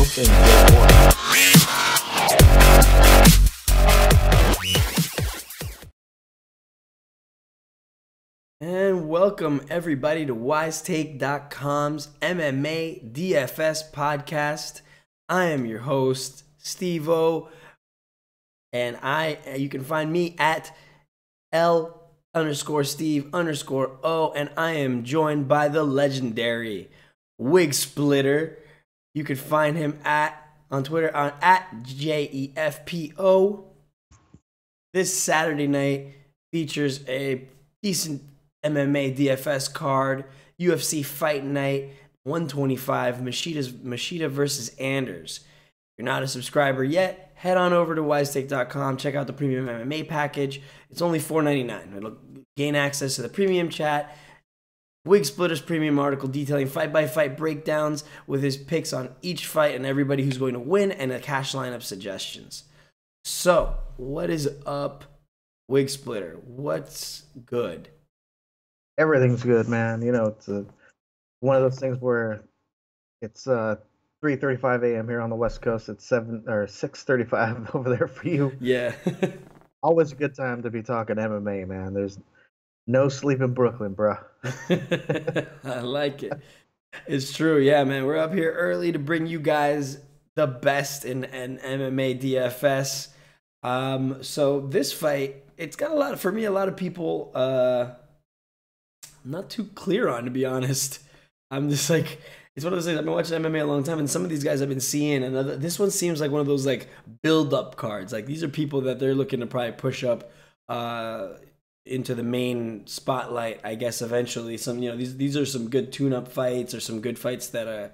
host, enjoy. And welcome everybody to wisetake.com's MMA DFS podcast. I am your host, Steve-O, and you can find me at L_Steve_O, and I am joined by the legendary Wigsplitter. You can find him on Twitter at JEFPO. This Saturday night features a decent MMA DFS card, UFC Fight Night 125, Machida versus Anders. If you're not a subscriber yet, head on over to wisetake.com, check out the premium MMA package. It's only $4.99. It'll gain access to the premium chat, Wigsplitter's premium article detailing fight-by-fight breakdowns with his picks on each fight and everybody who's going to win, and a cash lineup suggestions. So, what is up, Wigsplitter? What's good? Everything's good, man. You know, it's one of those things where it's 3:35 a.m. here on the West Coast. It's 6:35 over there for you. Yeah. Always a good time to be talking MMA, man. There's no sleep in Brooklyn, bro. I like it. It's true. Yeah, man. We're up here early to bring you guys the best in MMA DFS. So this fight, it's got a lot of people I'm not too clear on, to be honest. I'm just like, it's one of those things. I've been watching MMA a long time, and some of these guys I've been seeing, and this one seems like one of those like build-up cards. Like, these are people that they're looking to probably push up into the main spotlight, I guess, eventually. These are some good tune-up fights, or some good fights that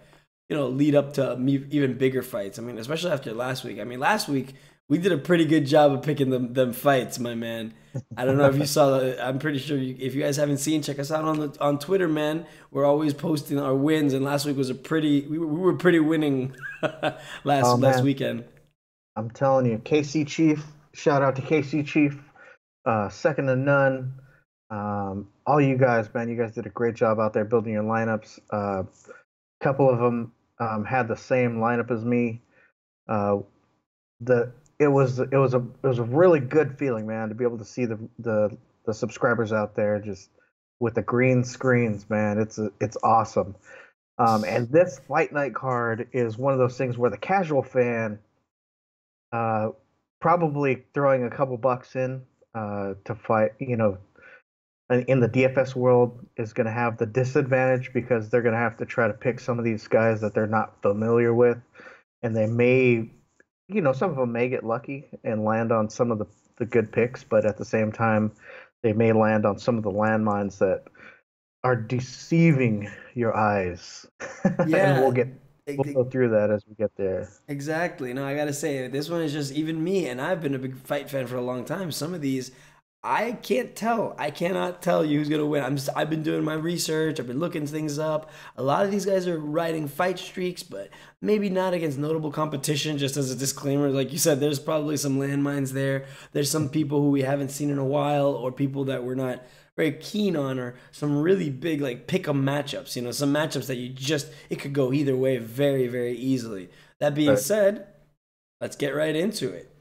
lead up to even bigger fights. I mean, especially after last week. I mean, last week we did a pretty good job of picking them fights, my man. I don't know if you saw that. I'm pretty sure if you guys haven't seen, check us out on Twitter, man. We're always posting our wins, and last week was we were pretty winning last weekend. I'm telling you, KC Chief. Shout out to KC Chief. Second to none. All you guys, man. You guys did a great job out there building your lineups. A couple of them had the same lineup as me. It was a really good feeling, man, to be able to see the subscribers out there just with the green screens, man. It's awesome. And this Fight Night card is one of those things where the casual fan probably throwing a couple bucks in to fight, in the DFS world is going to have the disadvantage, because they're going to have to try to pick some of these guys that they're not familiar with, and they may, some of them may get lucky and land on some of the good picks, but at the same time, they may land on some of the landmines that are deceiving your eyes. Yeah. And we'll go through that as we get there. Exactly. No, I got to say, this one is just even me, and I've been a big fight fan for a long time. Some of these, I cannot tell you who's going to win. I've been doing my research. I've been looking things up. A lot of these guys are riding fight streaks, but maybe not against notable competition. Just as a disclaimer, like you said, there's probably some landmines there. There's some people who we haven't seen in a while, or people that we're not very keen on, or some really big like pick-em matchups. Some matchups that it could go either way very, very easily. That being said, let's get right into it.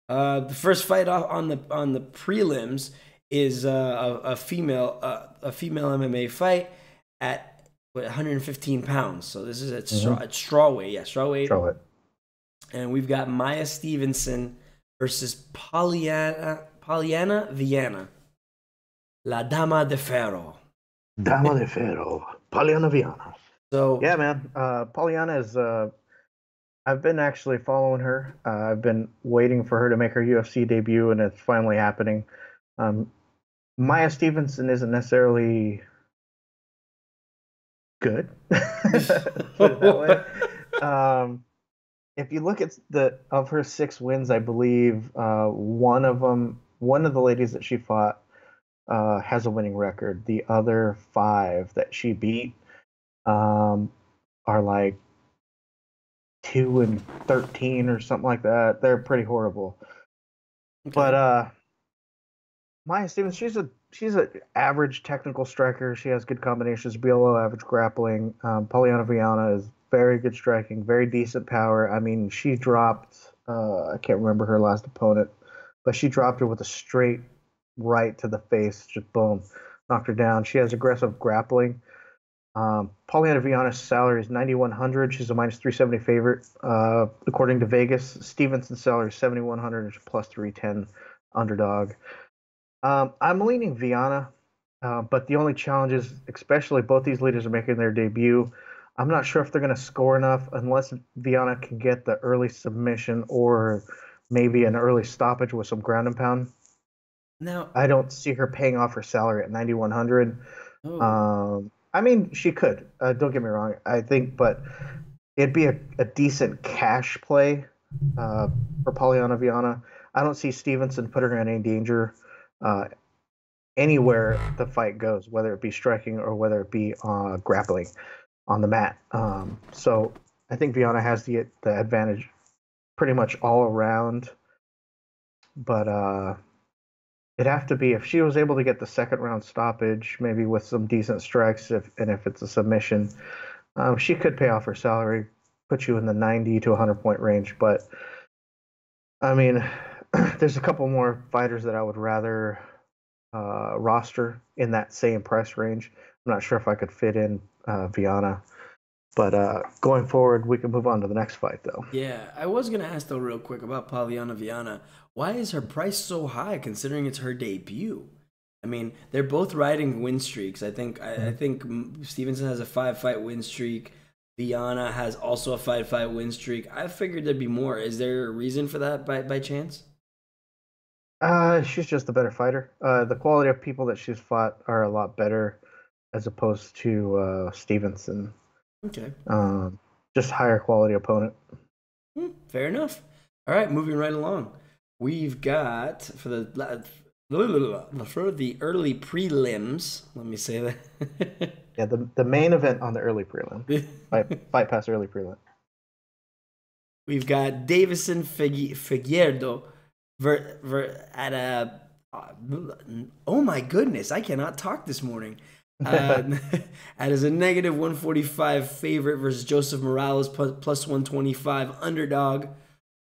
The first fight on the prelims is a female MMA fight at 115 pounds. So this is at strawweight. Yeah, strawweight. And we've got Maya Stephenson versus Viana, La Dama de Ferro. Polyana Viana. So yeah, man. Polyana is. I've been actually following her. I've been waiting for her to make her UFC debut, and it's finally happening. Maya Stephenson isn't necessarily good. Put it that way. If you look at of her 6 wins, I believe one of the ladies that she fought has a winning record. The other 5 that she beat are like 2-13 or something like that. They're pretty horrible. Okay. But Maya Stevens, she's an average technical striker. She has good combinations, below average grappling. Polyana Viana is very good striking, very decent power. I mean, she dropped, I can't remember her last opponent, but she dropped her with a straight right to the face, just boom, knocked her down. She has aggressive grappling. Polyana Viana's salary is 9,100. She's a minus 370 favorite. According to Vegas, Stephenson's salary is 7,100 and she's plus 310 underdog. I'm leaning Viana, but the only challenge is, especially both these leaders are making their debut. I'm not sure if they're going to score enough unless Viana can get the early submission or maybe an early stoppage with some ground and pound. Now, I don't see her paying off her salary at 9,100. I mean, she could. Don't get me wrong. I think, but it'd be a decent cash play for Polyana Viana. I don't see Stephenson putting her in any danger anywhere the fight goes, whether it be striking or whether it be grappling on the mat. So I think Viana has the advantage pretty much all around. But it'd have to be if she was able to get the second round stoppage, maybe with some decent strikes, if it's a submission, she could pay off her salary, put you in the 90 to 100 point range. But I mean, there's a couple more fighters that I would rather roster in that same price range. I'm not sure if I could fit in Viana. But going forward, we can move on to the next fight, though. Yeah, I was going to ask, though, real quick about Polyana Viana. Why is her price so high considering it's her debut? I mean, they're both riding win streaks. I think Stephenson has a 5-fight win streak. Viana has also a 5-fight win streak. I figured there'd be more. Is there a reason for that by chance? She's just a better fighter. The quality of people that she's fought are a lot better as opposed to Stephenson. Okay. Just higher quality opponent. Fair enough. All right, moving right along. We've got for the early prelims. Let me say that. Yeah, the main event on the early prelim. Fight pass early prelim. We've got Davidson Figueiredo at a. Oh my goodness! I cannot talk this morning. And as a negative 145 favorite versus Joseph Morales plus 125 underdog.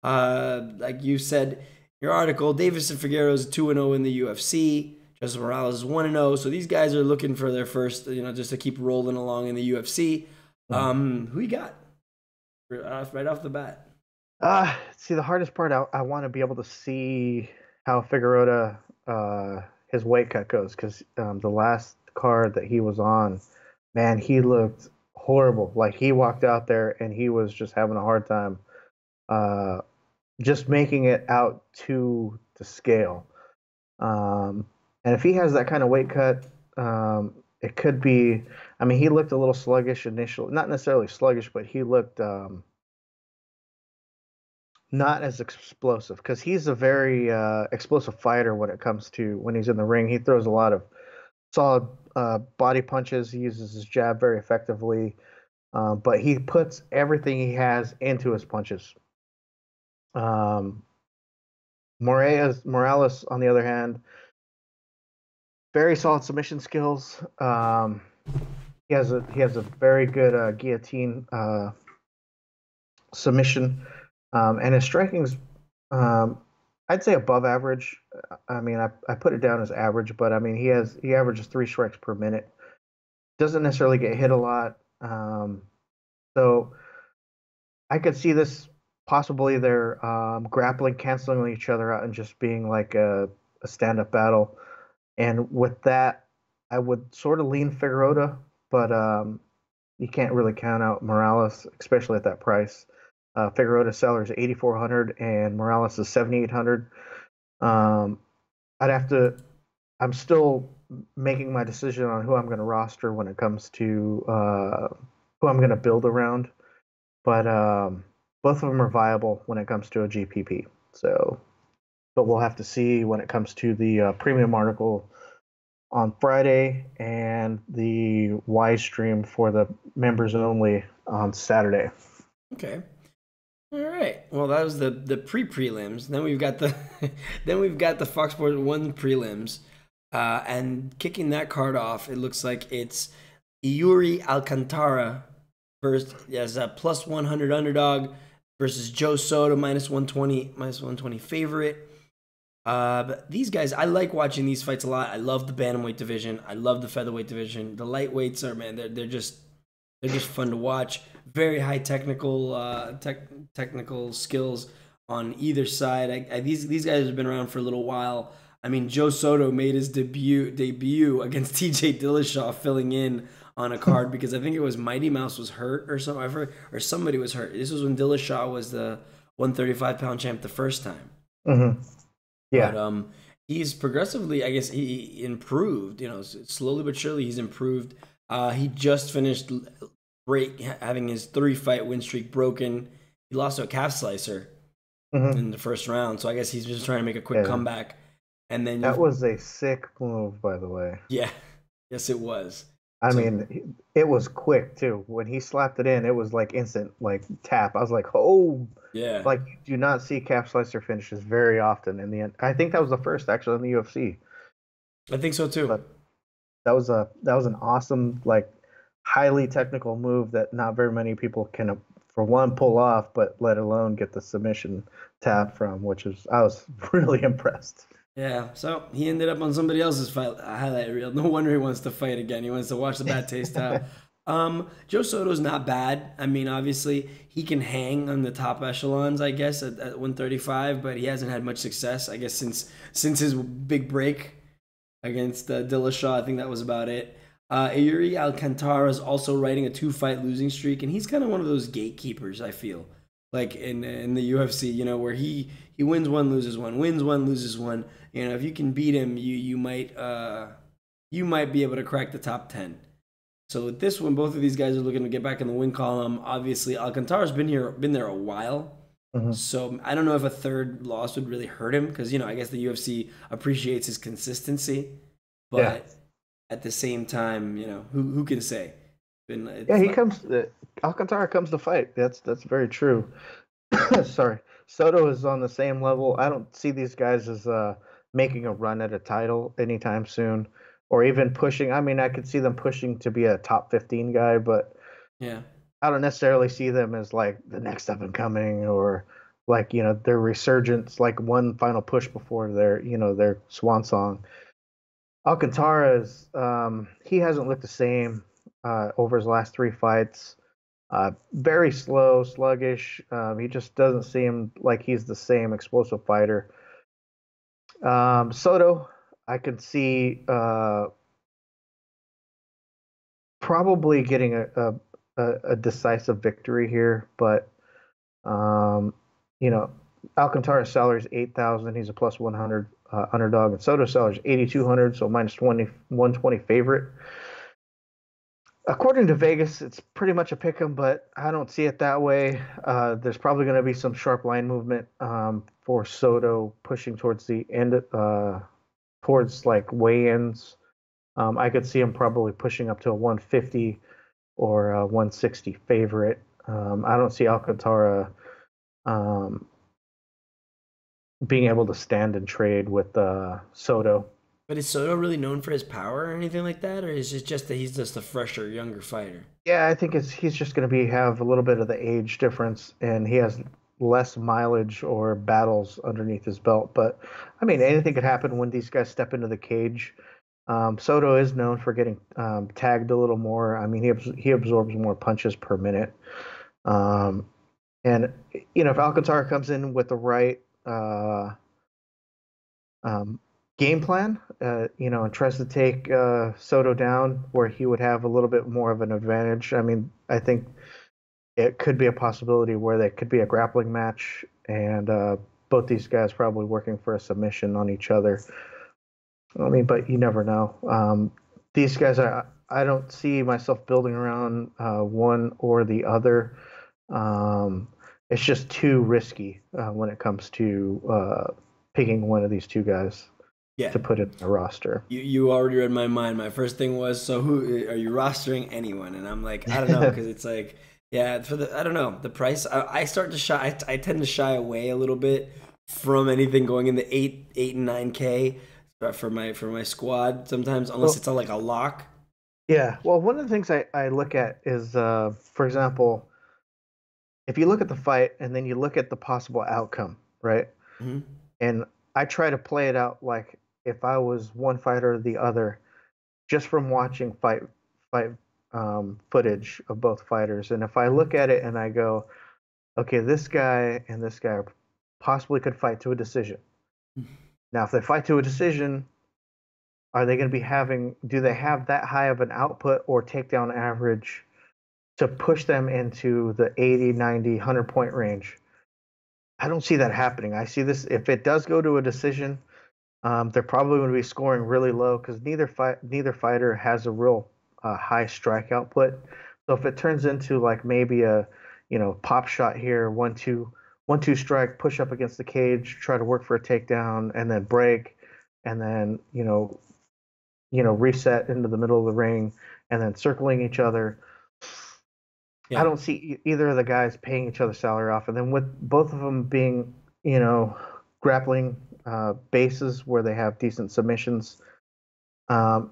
Like you said, your article, Davidson Figueiredo is 2-0 in the UFC. Joseph Morales is 1-0. So these guys are looking for their first, just to keep rolling along in the UFC. Who you got right off the bat? See, the hardest part, I want to be able to see how Figueiredo, his weight cut goes, because the last card that he was on, man, he looked horrible. Like, he walked out there and he was just having a hard time just making it out to the scale. And if he has that kind of weight cut, it could be, I mean, he looked a little sluggish initially, not necessarily sluggish, but he looked not as explosive, because he's a very explosive fighter when it comes to when he's in the ring. He throws a lot of solid body punches. He uses his jab very effectively, but he puts everything he has into his punches. Morales, on the other hand, very solid submission skills. He has a very good guillotine submission, and his striking's I'd say above average. I mean, I put it down as average, but I mean he averages 3 strikes per minute. Doesn't necessarily get hit a lot. So I could see this possibly they're grappling, canceling each other out, and just being like a stand-up battle. And with that, I would sort of lean Figueiredo, but you can't really count out Morales, especially at that price. Figueiredo's salary is 8,400 and Morales is 7,800. I'm still making my decision on who I'm going to roster when it comes to who I'm going to build around, but both of them are viable when it comes to a GPP. So, but we'll have to see when it comes to the premium article on Friday and the Y stream for the members only on Saturday. Okay. All right. Well, that was the prelims. Then we've got the Fox Sports 1 prelims, and kicking that card off, it looks like it's Yuri Alcantara versus as a plus 100 underdog versus Joe Soto minus 120 favorite. But these guys, I like watching these fights a lot. I love the bantamweight division. I love the featherweight division. The lightweights are, man, they're just fun to watch. Very high technical skills on either side. These guys have been around for a little while. I mean, Joe Soto made his debut against TJ Dillashaw, filling in on a card because I think it was Mighty Mouse was hurt or something, or somebody was hurt. This was when Dillashaw was the 135-pound champ the first time. Mm-hmm. Yeah. But he's progressively, I guess, he improved. You know, slowly but surely he's improved. He just finished having his 3-fight win streak broken. He lost to a calf slicer in the first round, so I guess he's just trying to make a quick comeback. And then that was a sick move, by the way. Yeah, yes, it was. I mean, it was quick too. When he slapped it in, it was like instant, like tap. I was like, oh, yeah. Like you do not see calf slicer finishes very often in the end. I think that was the first actually in the UFC. I think so too. But that was an awesome, like, highly technical move that not very many people can, for one, pull off, but let alone get the submission tap from. I was really impressed. Yeah, so he ended up on somebody else's highlight reel. No wonder he wants to fight again. He wants to watch the bad taste out. Joe Soto's not bad. I mean, obviously, he can hang on the top echelons, I guess, at 135, but he hasn't had much success, I guess, since his big break against Dillashaw. I think that was about it. Yuri Alcantara is also riding a 2-fight losing streak, and he's kind of one of those gatekeepers, I feel, like in the UFC, you know, where he wins one, loses one, wins one, loses one. You know, if you can beat him, you might be able to crack the top 10. So with this one, both of these guys are looking to get back in the win column. Obviously, Alcantara's been there a while. So I don't know if a third loss would really hurt him because, you know, I guess the UFC appreciates his consistency. But at the same time, you know, who can say? Alcantara comes to fight. That's very true. Sorry. Soto is on the same level. I don't see these guys as making a run at a title anytime soon, or even pushing. I mean, I could see them pushing to be a top 15 guy, but yeah, I don't necessarily see them as like the next up and coming, or like, you know, their resurgence, like one final push before their swan song. Alcantara is he hasn't looked the same over his last 3 fights. Very slow, sluggish. He just doesn't seem like he's the same explosive fighter. Soto, I could see probably getting a decisive victory here, but you know, Alcantara's salary is $8,000. He's a plus 100 underdog, and Soto's salary is 8,200, so minus 120 favorite. According to Vegas, it's pretty much a pick'em, but I don't see it that way. There's probably going to be some sharp line movement for Soto pushing towards the end, towards like weigh-ins. I could see him probably pushing up to a 150 or a 160 favorite. I don't see Alcantara being able to stand and trade with Soto. But is Soto really known for his power or anything like that, or is it just that he's just a fresher, younger fighter? Yeah, I think he's just going to have a little bit of the age difference, and he has less mileage or battles underneath his belt. But I mean, anything could happen when these guys step into the cage. Soto is known for getting tagged a little more. I mean, he absorbs more punches per minute. And you know, if Alcantara comes in with the right game plan, you know, and tries to take Soto down where he would have a little bit more of an advantage. I mean, I think it could be a possibility where there could be a grappling match, and both these guys probably working for a submission on each other. I mean, but you never know. These guys, I don't see myself building around one or the other. It's just too risky when it comes to picking one of these two guys. Yeah. To put it in a roster. You already read my mind. My first thing was, so who are you rostering anyone? And I'm like, I don't know, because it's like, yeah, I don't know, the price. I start to shy. I tend to shy away a little bit from anything going in the 8 and 9K for my squad sometimes, unless it's like a lock. Yeah. Well, one of the things I look at is, for example, if you look at the fight and then you look at the possible outcome, right? Hmm. And I try to play it out like if I was one fighter or the other, just from watching fight footage of both fighters. And if I look at it and I go, okay, this guy and this guy possibly could fight to a decision. Now, if they fight to a decision, are they going to be having? Do they have that high of an output or takedown average to push them into the 80, 90, 100 point range? I don't see that happening. I see this if it does go to a decision, they're probably going to be scoring really low because neither fighter has a real high strike output. So if it turns into like maybe a pop shot here, 1-2 strike, push up against the cage, try to work for a takedown, and then break, and then reset into the middle of the ring, and then circling each other. I Yeah. don't see either of the guys paying each other salary off, and then with both of them being, grappling bases where they have decent submissions,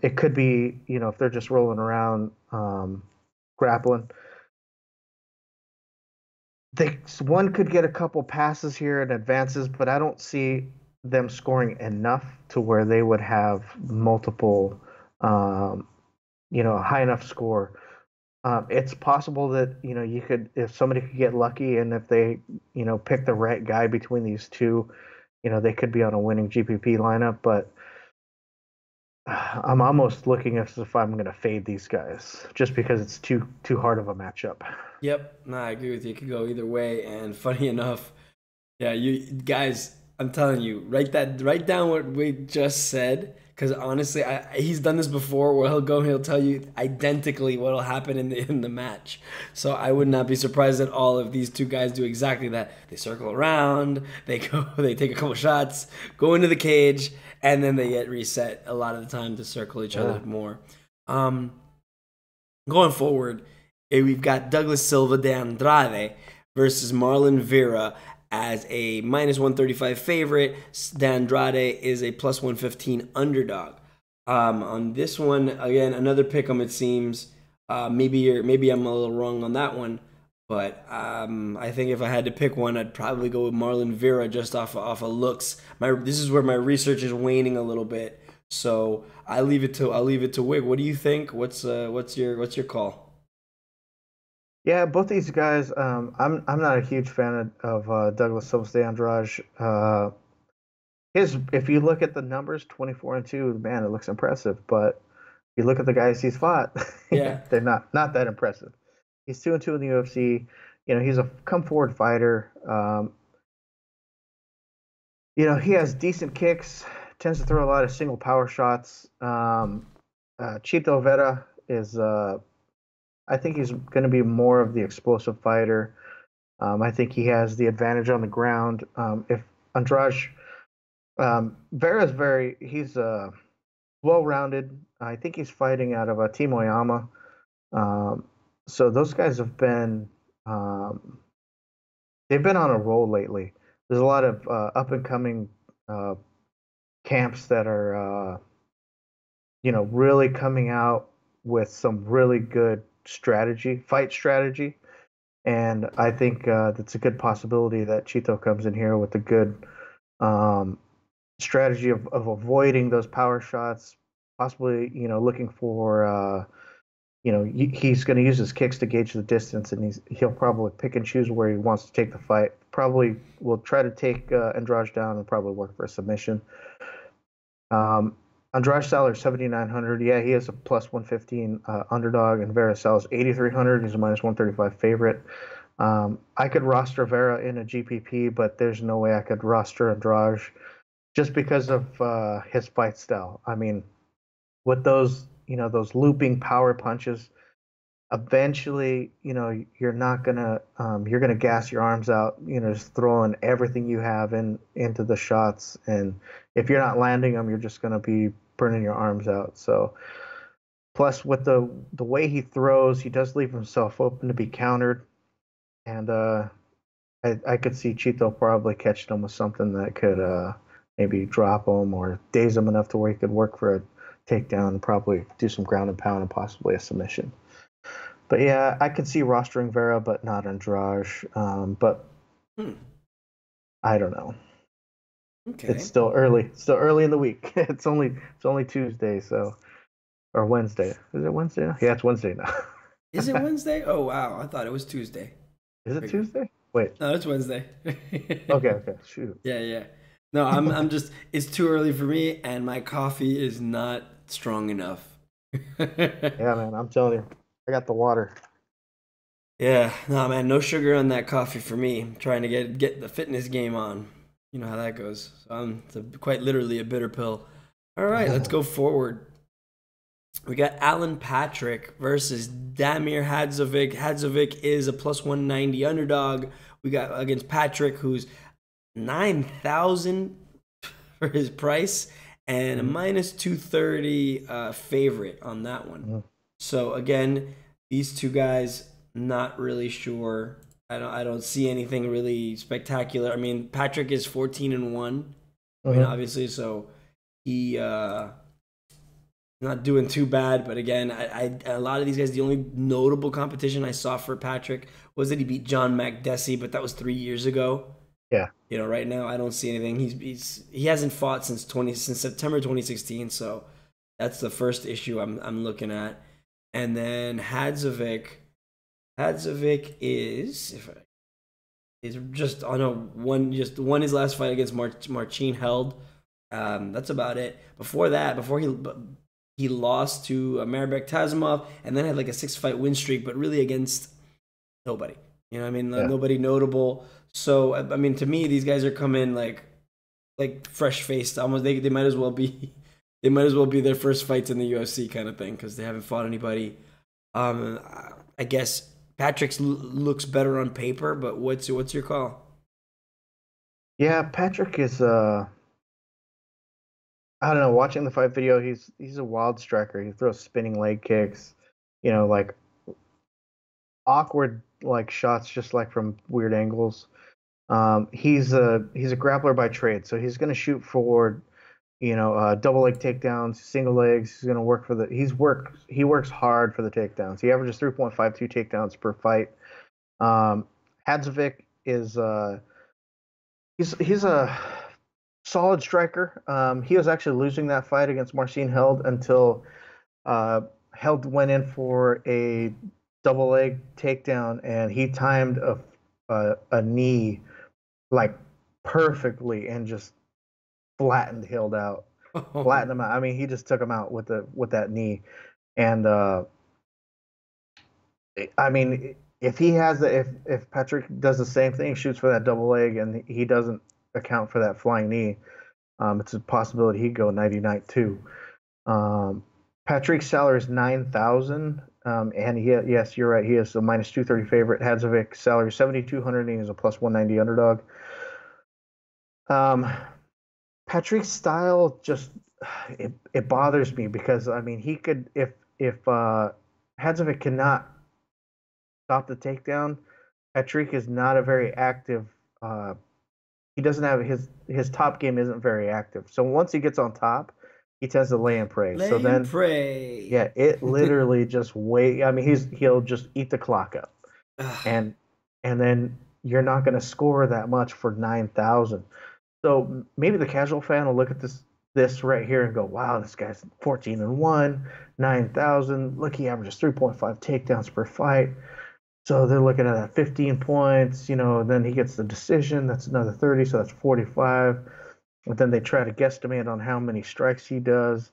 it could be, if they're just rolling around grappling, one could get a couple passes here and advances, but I don't see them scoring enough to where they would have multiple, um, high enough score. It's possible that you could, if somebody could get lucky, and if they pick the right guy between these two, they could be on a winning GPP lineup. But I'm almost looking as if I'm going to fade these guys just because it's too hard of a matchup. Yep. No, I agree with you. It could go either way. And funny enough, yeah, you guys, I'm telling you, write down what we just said. Because honestly, he's done this before, where he'll tell you identically what'll happen in the match. So I would not be surprised at all if these two guys do exactly that. They circle around, they take a couple shots, go into the cage, and then they get reset a lot of the time to circle each Yeah. other more. Um, Going forward, we've got Douglas Silva de Andrade versus Marlon Vera as a minus 135 favorite. De Andrade is a plus 115 underdog. On this one, again, another pick 'em, it seems. Maybe I'm a little wrong on that one, but I think if I had to pick one, I'd probably go with Marlon Vera just off of looks. This is where my research is waning a little bit, so I'll leave it to Wig. What do you think? What's your call? Yeah, both these guys. I'm not a huge fan of Douglas Silva de Andrade. If you look at the numbers, 24-2, man, it looks impressive. But you look at the guys he's fought, Yeah. they're not that impressive. He's 2-2 in the UFC. He's a come forward fighter. He has decent kicks, tends to throw a lot of single power shots. Chito Vera is, I think he's going to be more of the explosive fighter. I think he has the advantage on the ground. If Andrade, Vera's he's well rounded. I think he's fighting out of Team Oyama. Um, so those guys um, they've been on a roll lately. There's a lot of up and coming uh, camps that are really coming out with some really good fight strategy. And I think that's a good possibility that Chito comes in here with a good um, strategy of avoiding those power shots, possibly, looking for, he's going to use his kicks to gauge the distance, and he'll probably pick and choose where he wants to take the fight. Probably will try to take Andrade down and probably work for a submission. Um, Andrade salary 7,900. Yeah, he is a plus 115 underdog, and Vera sells 8,300. He's a minus 135 favorite. I could roster Vera in a GPP, but there's no way I could roster Andrade just because of his fight style. I mean, with those looping power punches, eventually, you're gonna gas your arms out, just throwing everything you have into the shots, and if you're not landing them, you're just gonna be burning your arms out. So, plus with the way he throws, he does leave himself open to be countered, and I could see Chito probably catching him with something that could maybe drop him or daze him enough to where he could work for a takedown and probably do some ground and pound and possibly a submission. But yeah, I could see rostering Vera, but not Andrade. But I don't know. Okay. It's still early. Still early in the week. It's only Tuesday, so or Wednesday. Is it Wednesday now? Yeah, it's Wednesday now. Is it Wednesday? Oh wow, I thought it was Tuesday. Is it Tuesday? Wait. No, it's Wednesday. Okay. Shoot. Yeah. No, I'm just it's too early for me and my coffee is not strong enough. Yeah, man, I'm telling you. I got the water. Yeah, no man, no sugar on that coffee for me. I'm trying to get the fitness game on. You know how that goes. So it's quite literally a bitter pill. All right, let's go forward. We got Alan Patrick versus Damir Hadzovic. Hadzovic is a plus 190 underdog. We got against Patrick, who's 9,000 for his price and a minus 230 favorite on that one. So again, these two guys, not really sure. I don't see anything really spectacular. I mean, Patrick is 14-1. I mean, obviously, so he not doing too bad. But again, a lot of these guys, the only notable competition I saw for Patrick was that he beat John Makdessi, but that was 3 years ago. Yeah. You know, right now I don't see anything. He hasn't fought since September 2016, so that's the first issue I'm looking at. And then Hadzovic is just on won his last fight against Marcin Held. That's about it. Before he lost to Marbek Tazimov and then had like a 6-fight win streak, but really against nobody. You know what I mean? Nobody notable. So I mean, to me, these guys are coming like fresh faced. Almost they might as well be their first fights in the UFC kind of thing because they haven't fought anybody. I guess Patrick's looks better on paper, but what's your call? Yeah, Patrick is I don't know, watching the fight video, he's a wild striker. He throws spinning leg kicks, you know, like awkward like shots just like from weird angles. He's a grappler by trade, so he's going to shoot for, you know, double leg takedowns, single legs. He's going to work for he works hard for the takedowns. He averages 3.52 takedowns per fight. Hadzovic is he's a solid striker. He was actually losing that fight against Marcin Held until Held went in for a double leg takedown and he timed a knee like perfectly and just flattened Held out. Flattened him out. I mean, he just took him out with that knee. And I mean, if Patrick does the same thing, shoots for that double leg, and he doesn't account for that flying knee, it's a possibility he'd go 99 too. Patrick's salary is 9,000, and yes, you're right, he is a minus 230 favorite. Hadzovic salary 7,200, and he's a plus 190 underdog. Patrick's style just it bothers me because I mean he could if Hadzovic cannot stop the takedown. Patrick is not a very active. He doesn't have his top game isn't very active. So once he gets on top, he tends to lay and pray. Yeah, it literally just wait. I mean, he'll just eat the clock up, and then you're not going to score that much for 9,000. So maybe the casual fan will look at this right here and go, wow, this guy's 14-1, 9,000. Look, he averages 3.5 takedowns per fight. So they're looking at 15 points, you know, then he gets the decision. That's another 30, so that's 45. And then they try to guesstimate on how many strikes he does.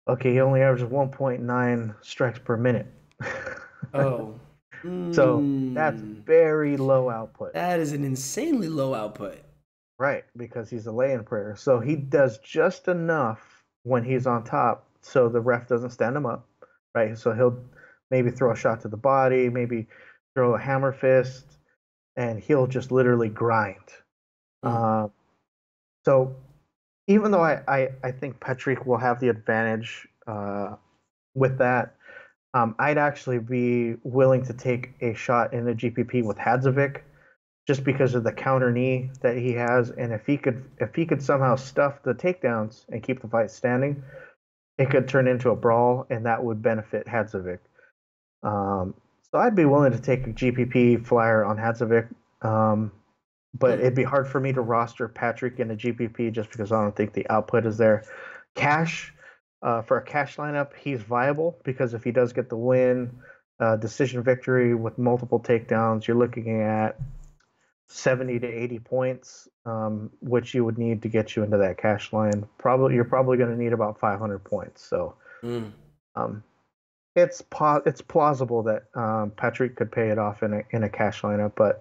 Okay, he only averages 1.9 strikes per minute. Oh. So that's very low output. That is an insanely low output. Right, because he's a lay-in prayer. So he does just enough when he's on top so the ref doesn't stand him up, right? So he'll maybe throw a shot to the body, maybe throw a hammer fist, and he'll just literally grind. So even though I think Patrick will have the advantage with that, I'd actually be willing to take a shot in the GPP with Hadzovic just because of the counter knee that he has, and if he could somehow stuff the takedowns and keep the fight standing, it could turn into a brawl, and that would benefit Hadzovic. So I'd be willing to take a GPP flyer on Hadzovic, but it'd be hard for me to roster Patrick in a GPP just because I don't think the output is there. Cash, for a cash lineup, he's viable because if he does get the win, decision victory with multiple takedowns, you're looking at 70 to 80 points, which you would need to get you into that cash line. You're probably going to need about 500 points. So um, it's plausible that Patrick could pay it off in a cash lineup,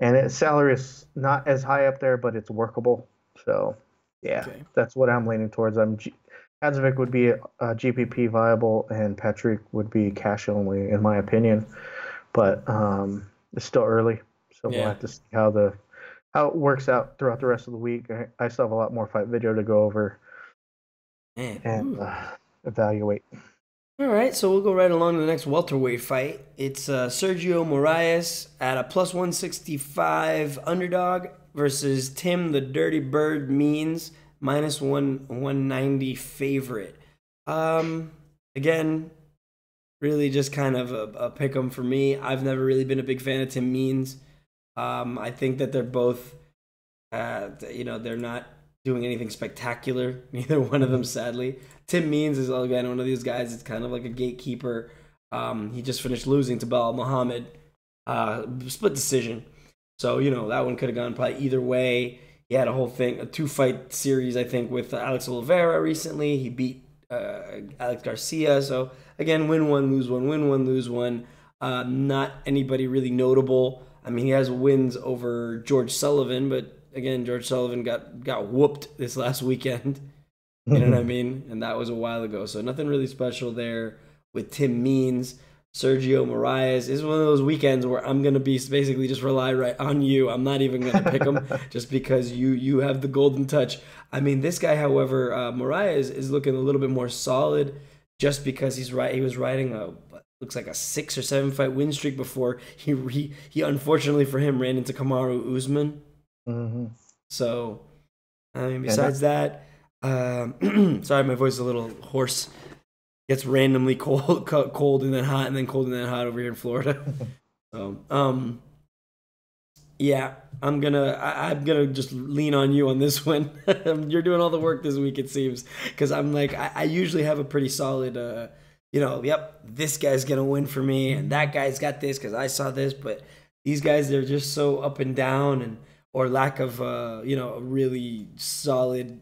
and its salary is not as high up there, but it's workable. So yeah, okay. That's what I'm leaning towards. Hadzovic would be a GPP viable, and Patrick would be cash only, in my opinion. But it's still early. So we'll have to see how it works out throughout the rest of the week. I still have a lot more fight video to go over and evaluate. All right, so we'll go right along to the next welterweight fight. It's Sergio Morais at a plus 165 underdog versus Tim the Dirty Bird Means minus 190 favorite. Again, really just kind of a pick 'em for me. I've never really been a big fan of Tim Means. I think that they're both, they're not doing anything spectacular. Neither one of them, sadly. Tim Means is, again, one of these guys. It's kind of like a gatekeeper. He just finished losing to Belal Muhammad, split decision. So, that one could have gone probably either way. He had a 2-fight series, I think, with Alex Oliveira recently. He beat Alex Garcia. So, again, win one, lose one, win one, lose one. Not anybody really notable. I mean, he has wins over George Sullivan, but again, George Sullivan got whooped this last weekend. You know what I mean? And that was a while ago. So nothing really special there with Tim Means. Sergio Morais is one of those weekends where I'm going to be basically just rely right on you. I'm not even going to pick him just because you have the golden touch. I mean, this guy, however, Morais is looking a little bit more solid just because he was riding looks like a 6 or 7 fight win streak before he unfortunately for him ran into Kamaru Usman. Mm-hmm. So, I mean, besides that, sorry, my voice is a little hoarse. Gets randomly cold and then hot, and then cold and then hot over here in Florida. So, yeah, I'm gonna just lean on you on this one. You're doing all the work this week, it seems, because I'm like I usually have a pretty solid, yep, this guy's gonna win for me, and that guy's got this because I saw this, but these guys, they're just so up and down, or lack of a really solid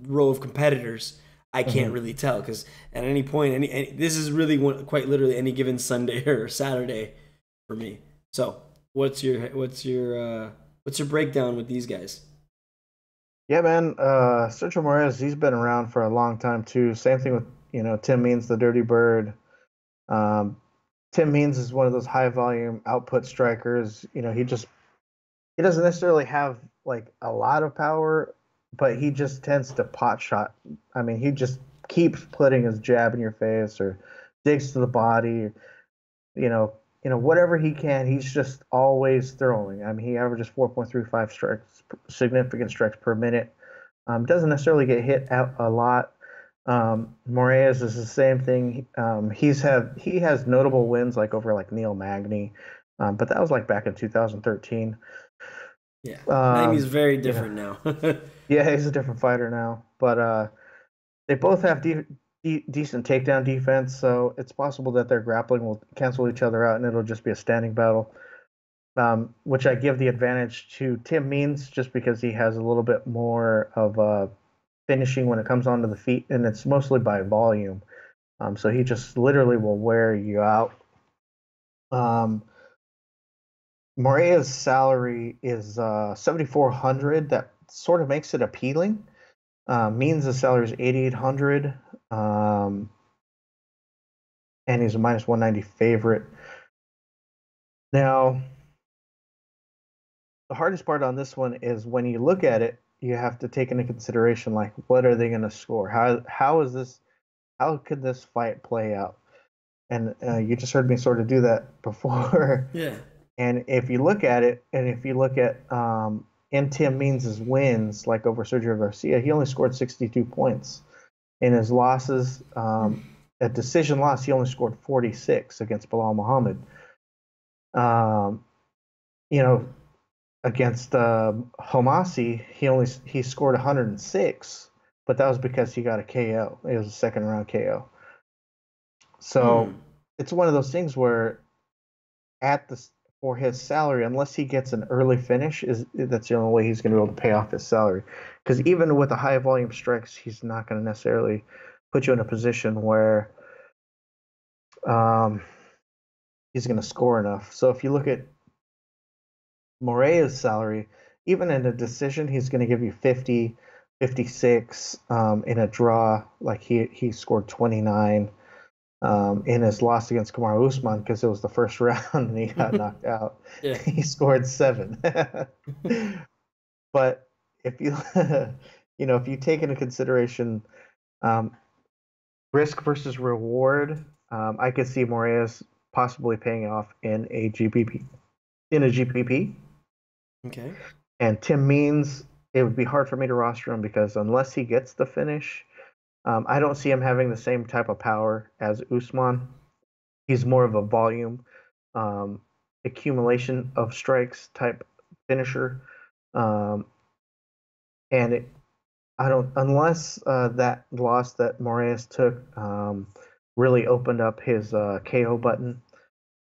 row of competitors. I can't really tell because at any point, this is really quite literally any given Sunday or Saturday for me. So, what's your breakdown with these guys? Yeah, man. Sergio Morais, he's been around for a long time too. Same thing with Tim Means, the Dirty Bird. Tim Means is one of those high volume output strikers. He doesn't necessarily have like a lot of power, but he just tends to pot shot. I mean, he just keeps putting his jab in your face or digs to the body. Whatever he can, he's just always throwing. I mean, he averages 4.35 significant strikes per minute. Doesn't necessarily get hit out a lot. Morais is the same thing. He has notable wins like over like Neil Magny, but that was like back in 2013. Yeah, Magny's very different now. Yeah, he's a different fighter now, but they both have decent takedown defense, so it's possible that their grappling will cancel each other out, and it'll just be a standing battle. Which I give the advantage to Tim Means just because he has a little bit more of finishing when it comes onto the feet, and it's mostly by volume. So he just literally will wear you out. Morais' salary is 7,400. That sort of makes it appealing. Means' salary is 8,800. And he's a minus 190 favorite. Now, the hardest part on this one is when you look at it, you have to take into consideration like what are they going to score? How could this fight play out? And you just heard me sort of do that before. Yeah. And if you look at it, and if you look at Tim Means' wins, like over Sergio Garcia, he only scored 62 points. In his losses, a decision loss, he only scored 46 against Bilal Muhammad. Um, you know, against Homasi, he scored 106, but that was because he got a KO. It was a second round KO. So it's one of those things where at the for his salary, unless he gets an early finish, that's the only way he's going to be able to pay off his salary. Because even with the high volume strikes, he's not going to necessarily put you in a position where um, he's going to score enough. So if you look at Morais' salary, even in a decision, he's going to give you 50, 56. In a draw, like he scored 29. In his loss against Kamaru Usman, because it was the first round and he got knocked out, Yeah. he scored 7. But if you if you take into consideration risk versus reward, I could see Morais possibly paying off in a GPP. Okay. And Tim Means, it would be hard for me to roster him because unless he gets the finish, I don't see him having the same type of power as Usman. He's more of a volume, accumulation of strikes type finisher. And I don't, unless that loss that Morais took really opened up his KO button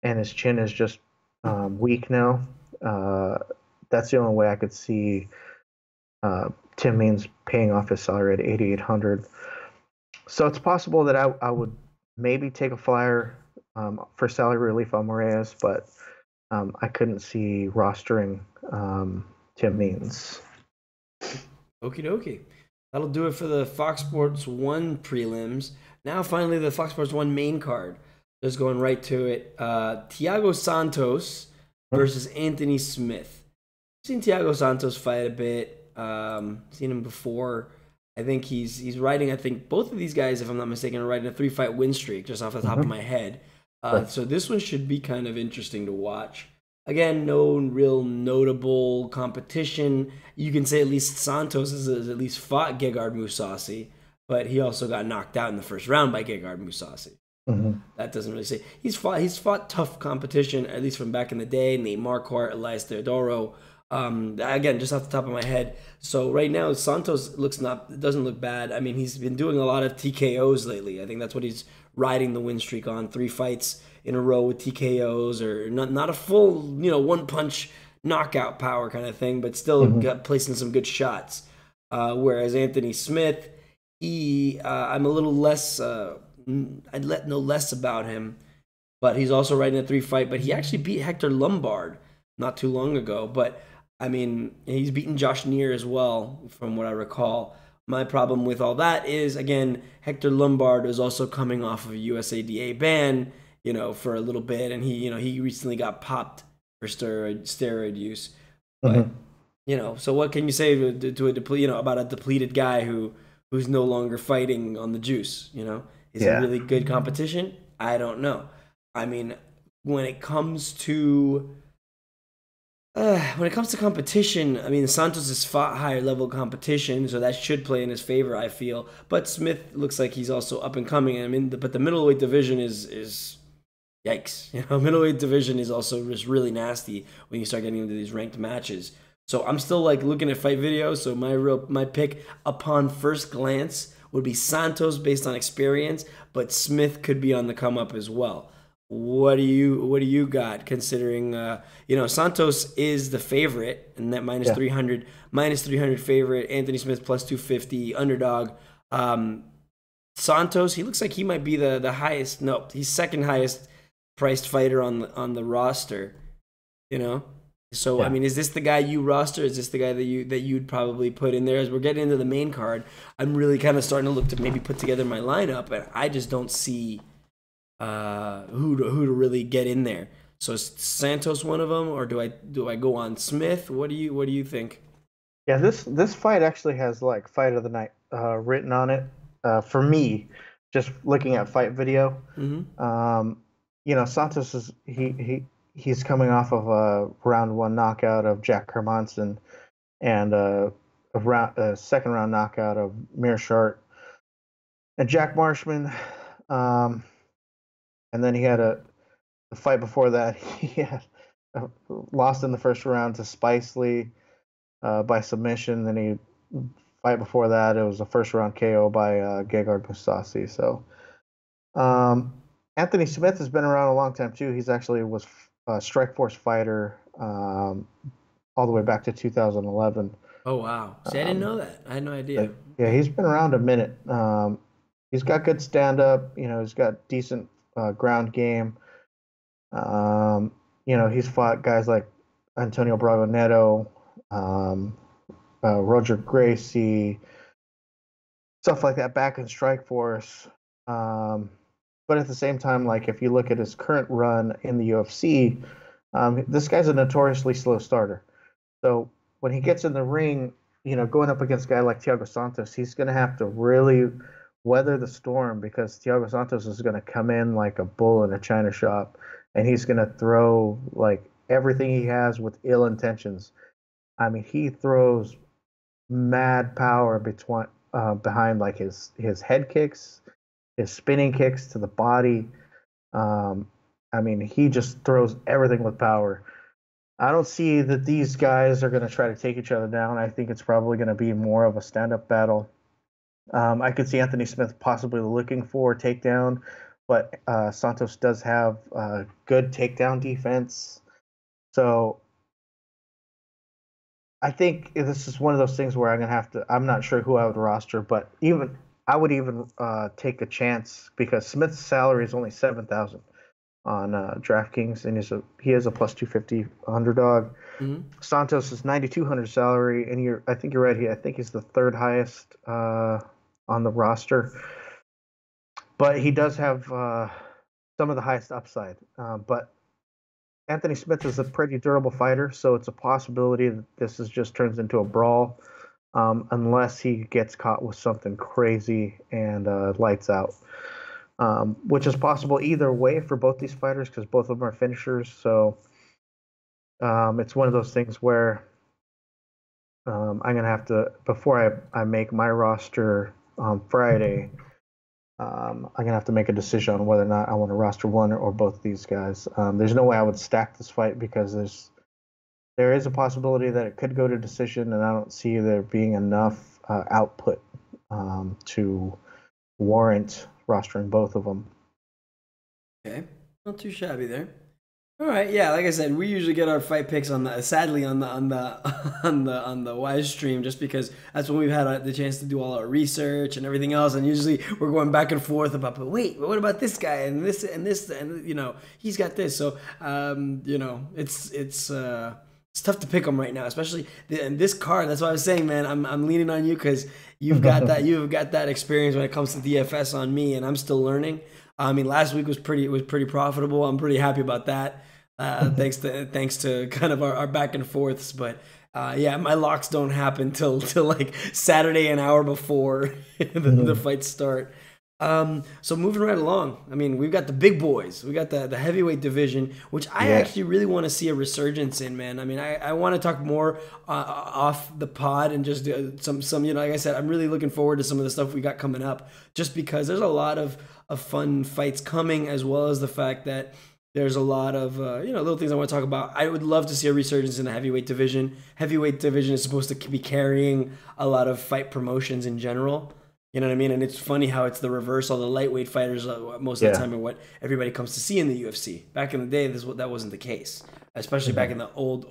and his chin is just weak now. That's the only way I could see Tim Means paying off his salary at 8,800. So it's possible that I would maybe take a flyer for salary relief on Morais, but I couldn't see rostering Tim Means. Okie dokie. That'll do it for the Fox Sports 1 prelims. Now, finally, the Fox Sports 1 main card. Just going right to it. Thiago Santos versus Anthony Smith. I've seen Thiago Santos fight a bit. Seen him before. I think he's riding, I think both of these guys, if I'm not mistaken, are riding a 3-fight win streak just off the top of my head. So this one should be kind of interesting to watch. Again, no real notable competition. You can say at least Santos has at least fought Gegard Mousasi, but he also got knocked out in the first round by Gegard Mousasi. That doesn't really say. He's fought tough competition, at least from back in the day. Nate Marquardt, Elias Theodoro. Again, just off the top of my head. So right now, Santos doesn't look bad. I mean, he's been doing a lot of TKOs lately. I think that's what he's riding the win streak on. 3 fights in a row with TKOs, or not a full, one punch knockout power kind of thing, but still got placing some good shots. Whereas Anthony Smith, I'm a little less. I'd know less about him, but he's also riding a 3-fight. But he actually beat Hector Lombard not too long ago. But I mean, he's beaten Josh Neer as well, from what I recall. My problem with all that is, again, Hector Lombard is also coming off of a USADA ban, for a little bit, and he recently got popped for steroid use. But so what can you say to a about a depleted guy who's no longer fighting on the juice? Is it really good competition? I don't know. I mean, when it comes to competition, I mean, Santos has fought higher level competition, so that should play in his favor, I feel. But Smith looks like he's also up and coming. I mean, but the middleweight division is yikes. Middleweight division is also just really nasty when you start getting into these ranked matches. So I'm still looking at fight videos. So my pick upon first glance would be Santos based on experience, but Smith could be on the come up as well. What do you got, considering Santos is the favorite and that minus 300 favorite, Anthony Smith plus 250 underdog. Santos, he looks like he might be the highest. No, he's second highest priced fighter on the roster. So I mean, is this the guy you roster? Is this the guy that you'd probably put in there? As we're getting into the main card, I'm really kind of starting to look to maybe put together my lineup, and I just don't see who to really get in there. So is Santos one of them, or do I go on Smith? What do you think? Yeah, this fight actually has fight of the night written on it. For me, just looking at fight video, Santos is he's coming off of a round 1 knockout of Jack Hermanson and a second round knockout of Meerschaert. and Jack Marshman. Um, and then he had the fight before that. He had lost in the first round to Spicely by submission. Then fight before that, it was a first round KO by Gegard Mousasi. So Anthony Smith has been around a long time too. He's actually was a Strikeforce fighter all the way back to 2011. Oh wow! See, I didn't know that. I had no idea. Yeah, he's been around a minute. He's got good stand up. He's got decent ground game. He's fought guys like Antonio Braga Neto, Roger Gracie, stuff like that back in Strikeforce. But at the same time, like if you look at his current run in the UFC, this guy's a notoriously slow starter. So when he gets in the ring, going up against a guy like Thiago Santos, he's going to have to really weather the storm because Thiago Santos is going to come in like a bull in a china shop, and he's going to throw like everything he has with ill intentions. I mean, he throws mad power behind like his head kicks, his spinning kicks to the body. I mean, he just throws everything with power. I don't see that these guys are going to try to take each other down. I think it's probably going to be more of a stand-up battle. I could see Anthony Smith possibly looking for a takedown, but Santos does have good takedown defense. So I think this is one of those things where I'm not sure who I would roster, but I would even take a chance because Smith's salary is only 7,000 on DraftKings, and he is a plus 250 underdog. Mm-hmm. Santos is 9,200 salary, and I think you're right. I think he's the third highest on the roster, but he does have some of the highest upside. But Anthony Smith is a pretty durable fighter, so it's a possibility that just turns into a brawl, unless he gets caught with something crazy and lights out. Which is possible either way for both these fighters because both of them are finishers. So it's one of those things where I'm going to have to, before I make my roster on Friday, I'm going to have to make a decision on whether or not I want to roster one or both of these guys. There's no way I would stack this fight because there is a possibility that it could go to decision, and I don't see there being enough output to warrant rostering both of them. Okay, not too shabby there. All right, yeah, like I said, we usually get our fight picks on the Wise stream just because that's when we've had the chance to do all our research and everything else, and usually we're going back and forth about, but wait, what about this guy and this and this and he's got this, so it's tough to pick them right now, especially in this card. That's why I was saying, man, I'm leaning on you because you've got that experience when it comes to DFS on me, and I'm still learning. I mean, last week was pretty profitable. I'm pretty happy about that. Thanks to kind of our back and forths, but yeah, my locks don't happen till like Saturday, an hour before the fights start. So moving right along, I mean, we've got the big boys. We got the heavyweight division, which I actually really want to see a resurgence in, man. I mean, I want to talk more off the pod and just some like I said, I'm really looking forward to some of the stuff we got coming up, just because there's a lot of fun fights coming, as well as the fact that there's a lot of little things I want to talk about. I would love to see a resurgence in the heavyweight division. Heavyweight division is supposed to be carrying a lot of fight promotions in general. You know what I mean? And it's funny how it's the reverse. All the lightweight fighters most of the time are what everybody comes to see in the UFC. Back in the day, that wasn't the case, especially back in the old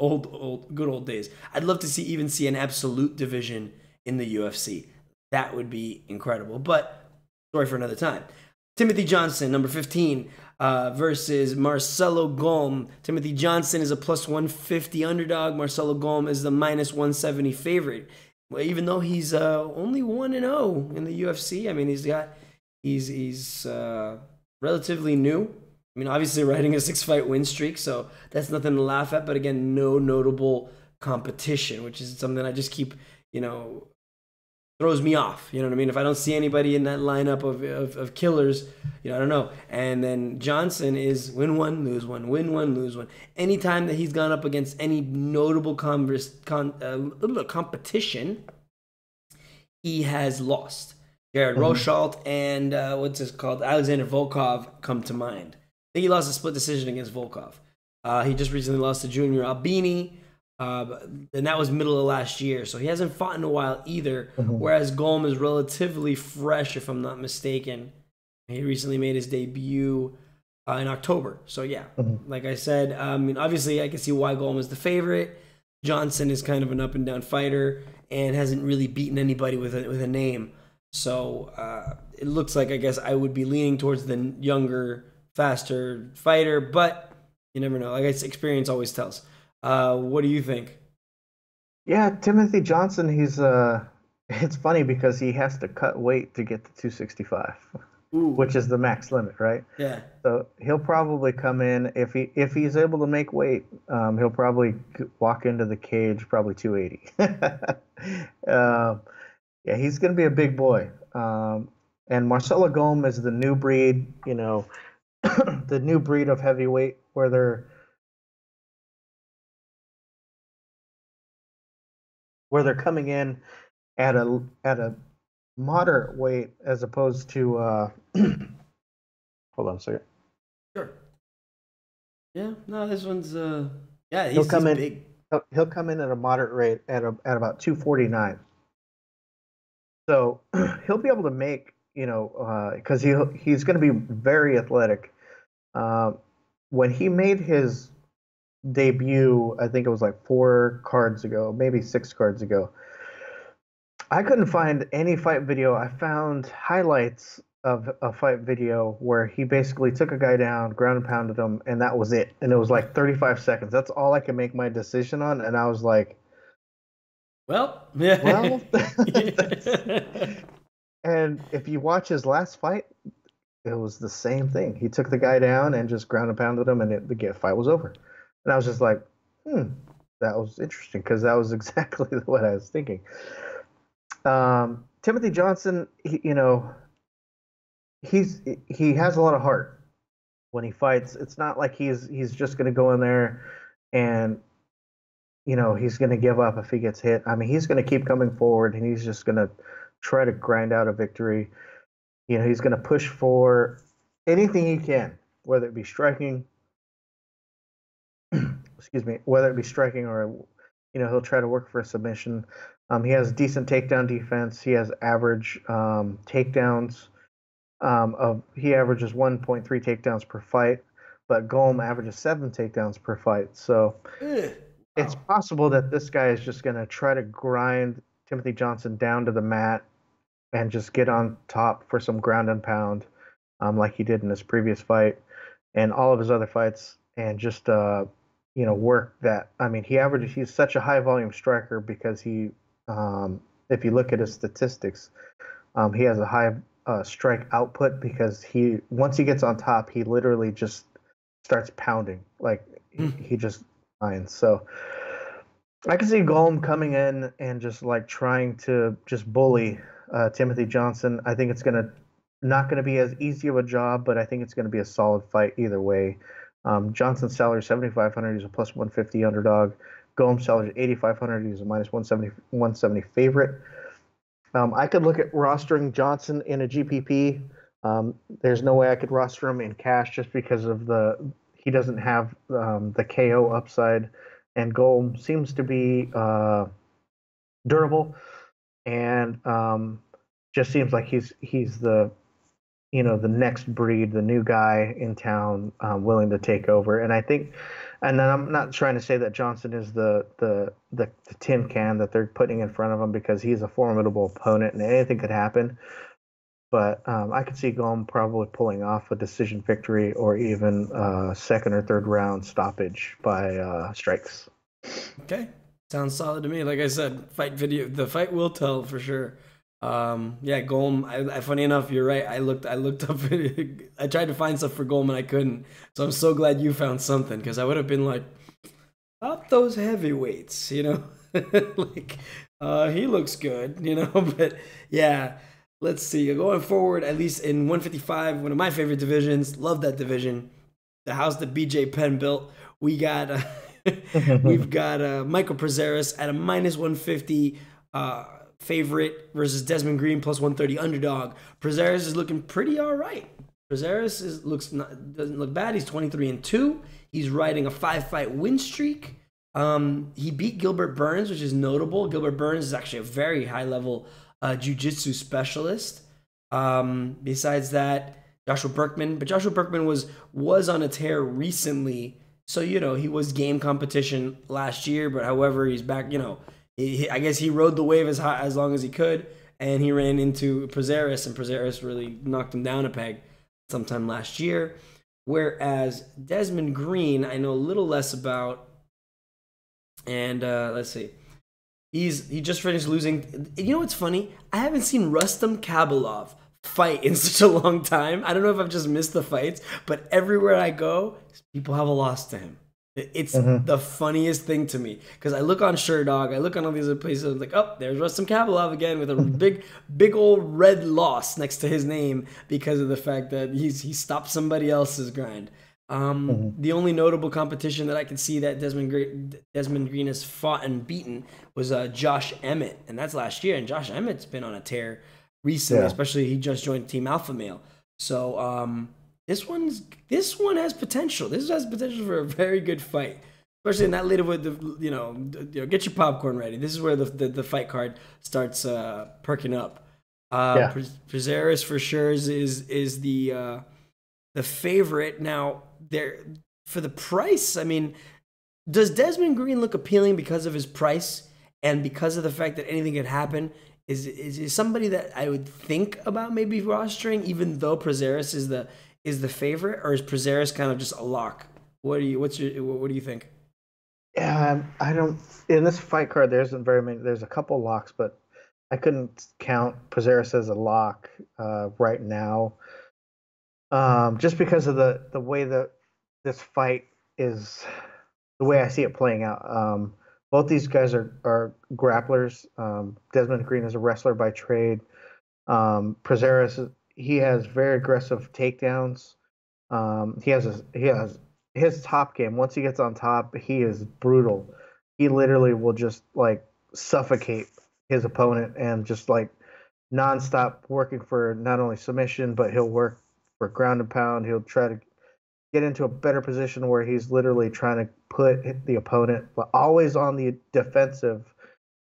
good old days. I'd love to see an absolute division in the UFC. That would be incredible. But story for another time. Timothy Johnson, number 15, versus Marcelo Golm. Timothy Johnson is a plus 150 underdog. Marcelo Golm is the minus 170 favorite. Well, even though he's only 1-0 in the UFC, I mean, he's relatively new. I mean, obviously riding a 6-fight win streak, so that's nothing to laugh at. But again, no notable competition, which is something I just keep, throws me off. You know what I mean? If I don't see anybody in that lineup of killers, I don't know. And then Johnson is win one, lose one, win one, lose one. Anytime that he's gone up against any notable competition, he has lost. Jared Mhm. Rosholt and what's this called? Alexander Volkov come to mind. I think he lost a split decision against Volkov. He just recently lost to Junior Albini, and that was middle of last year. So he hasn't fought in a while either. Mhm. Whereas Golm is relatively fresh, if I'm not mistaken. He recently made his debut in October. So yeah, Mhm. like I said, I mean, obviously I can see why Golm is the favorite. Johnson is kind of an up and down fighter and hasn't really beaten anybody with a name. So it looks like I guess I would be leaning towards the younger, faster fighter, but you never know. Like I said, experience always tells. What do you think? Yeah, Timothy Johnson, he's it's funny because he has to cut weight to get to 265, Ooh, which is the max limit, right? yeah. So he'll probably come in if he's able to make weight, he'll probably walk into the cage probably 280. Yeah, he's going to be a big boy. And Marcelo Gome is the new breed, the new breed of heavyweight where they're coming in at a moderate weight as opposed to hold on a second. Sure. Yeah. No, this one's yeah, He'll he's come in big. he'll come in at a moderate rate at about 249. So he'll be able to make, because he's going to be very athletic. Uh, when he made his debut, I think it was like 4 cards ago, maybe 6 cards ago. I couldn't find any fight video. I found highlights of a fight video where he basically took a guy down, ground and pounded him, and that was it. And it was like 35 seconds. That's all I could make my decision on. And I was like, Well, yeah. well, and if you watch his last fight, it was the same thing. He took the guy down and just ground and pounded him, and the fight was over. And I was just like, that was interesting because that was exactly what I was thinking. Timothy Johnson, he has a lot of heart when he fights. It's not like he's just going to go in there and he's going to give up if he gets hit. I mean, he's going to keep coming forward and he's just going to try to grind out a victory. He's going to push for anything he can, whether it be striking, excuse me, whether it be striking or he'll try to work for a submission. He has decent takedown defense. He has average takedowns. He averages 1.3 takedowns per fight, but Golm averages 7 takedowns per fight. So Ugh. it's Wow. possible that this guy is just going to try to grind Timothy Johnson down to the mat and just get on top for some ground and pound, like he did in his previous fight and all of his other fights, and just work that. I mean, he's such a high volume striker because if you look at his statistics, he has a high strike output because once he gets on top, he literally just starts pounding. Like he just finds. So I can see Golm coming in and just like trying to just bully Timothy Johnson. I think it's not gonna be as easy of a job, but I think it's gonna be a solid fight either way. Johnson's salary is 7,500. He's a plus 150 underdog. Golm's salary is 8,500. He's a minus 170 favorite. I could look at rostering Johnson in a GPP. There's no way I could roster him in cash just because of he doesn't have the KO upside, and Golm seems to be durable, and just seems like he's the next breed, the new guy in town, willing to take over. And I think, and then I'm not trying to say that Johnson is the tin can that they're putting in front of him because he's a formidable opponent and anything could happen. But I could see Gom probably pulling off a decision victory or even second or third round stoppage by strikes. Okay. Sounds solid to me. Like I said, the fight will tell for sure. Yeah, Golem. Funny enough, you're right. I looked up. I tried to find stuff for Golem and I couldn't. So I'm so glad you found something because I would have been like, up those heavyweights, like, he looks good, But yeah, let's see. Going forward, at least in 155, one of my favorite divisions. Love that division. The house that BJ Penn built. We got. We've got Michael Prazeres at a minus 150 favorite versus Desmond Green plus 130 underdog. Prazeres is looking pretty all right. Prazeres doesn't look bad. He's 23-2. He's riding a 5-fight win streak. He beat Gilbert Burns, which is notable. Gilbert Burns is actually a very high-level jiu-jitsu specialist. Besides that, Joshua Berkman. But Joshua Berkman was on a tear recently. So, he was game competition last year. But however, he's back, I guess he rode the wave as long as he could. And he ran into Prazeres, and Prazeres really knocked him down a peg sometime last year. Whereas Desmond Green, I know a little less about. And let's see. He just finished losing. You know what's funny? I haven't seen Rustam Khabilov fight in such a long time. I don't know if I've just missed the fights, but everywhere I go, people have a loss to him. It's the funniest thing to me because I look on Sherdog, I look on all these other places, I'm like, oh, there's Rustam Khabilov again with a big old red loss next to his name because of the fact that he stopped somebody else's grind. The only notable competition that I could see that Desmond Green has fought and beaten was Josh Emmett, and that's last year. And Josh Emmett's been on a tear recently, especially he just joined Team Alpha Male. So this one has potential. This has potential for a very good fight, especially in that later with the get your popcorn ready. This is where the fight card starts perking up. Prazeres for sure is the favorite now. There for the price, I mean, does Desmond Green look appealing because of his price and because of the fact that anything could happen? Is somebody that I would think about maybe rostering, even though Prazeres is the favorite, or is Prazeres kind of just a lock? What do you think? Yeah, I don't. In this fight card, there isn't very many. There's a couple locks, but I couldn't count Prazeres as a lock right now. Just because of the way that this fight is, the way I see it playing out. Both these guys are grapplers. Desmond Green is a wrestler by trade. Prazeres, he has very aggressive takedowns. He has his top game. Once he gets on top, he is brutal. He literally will just like suffocate his opponent and just like nonstop working for not only submission, but he'll work for ground and pound. He'll try to get into a better position where he's literally trying to put the opponent, but always on the defensive,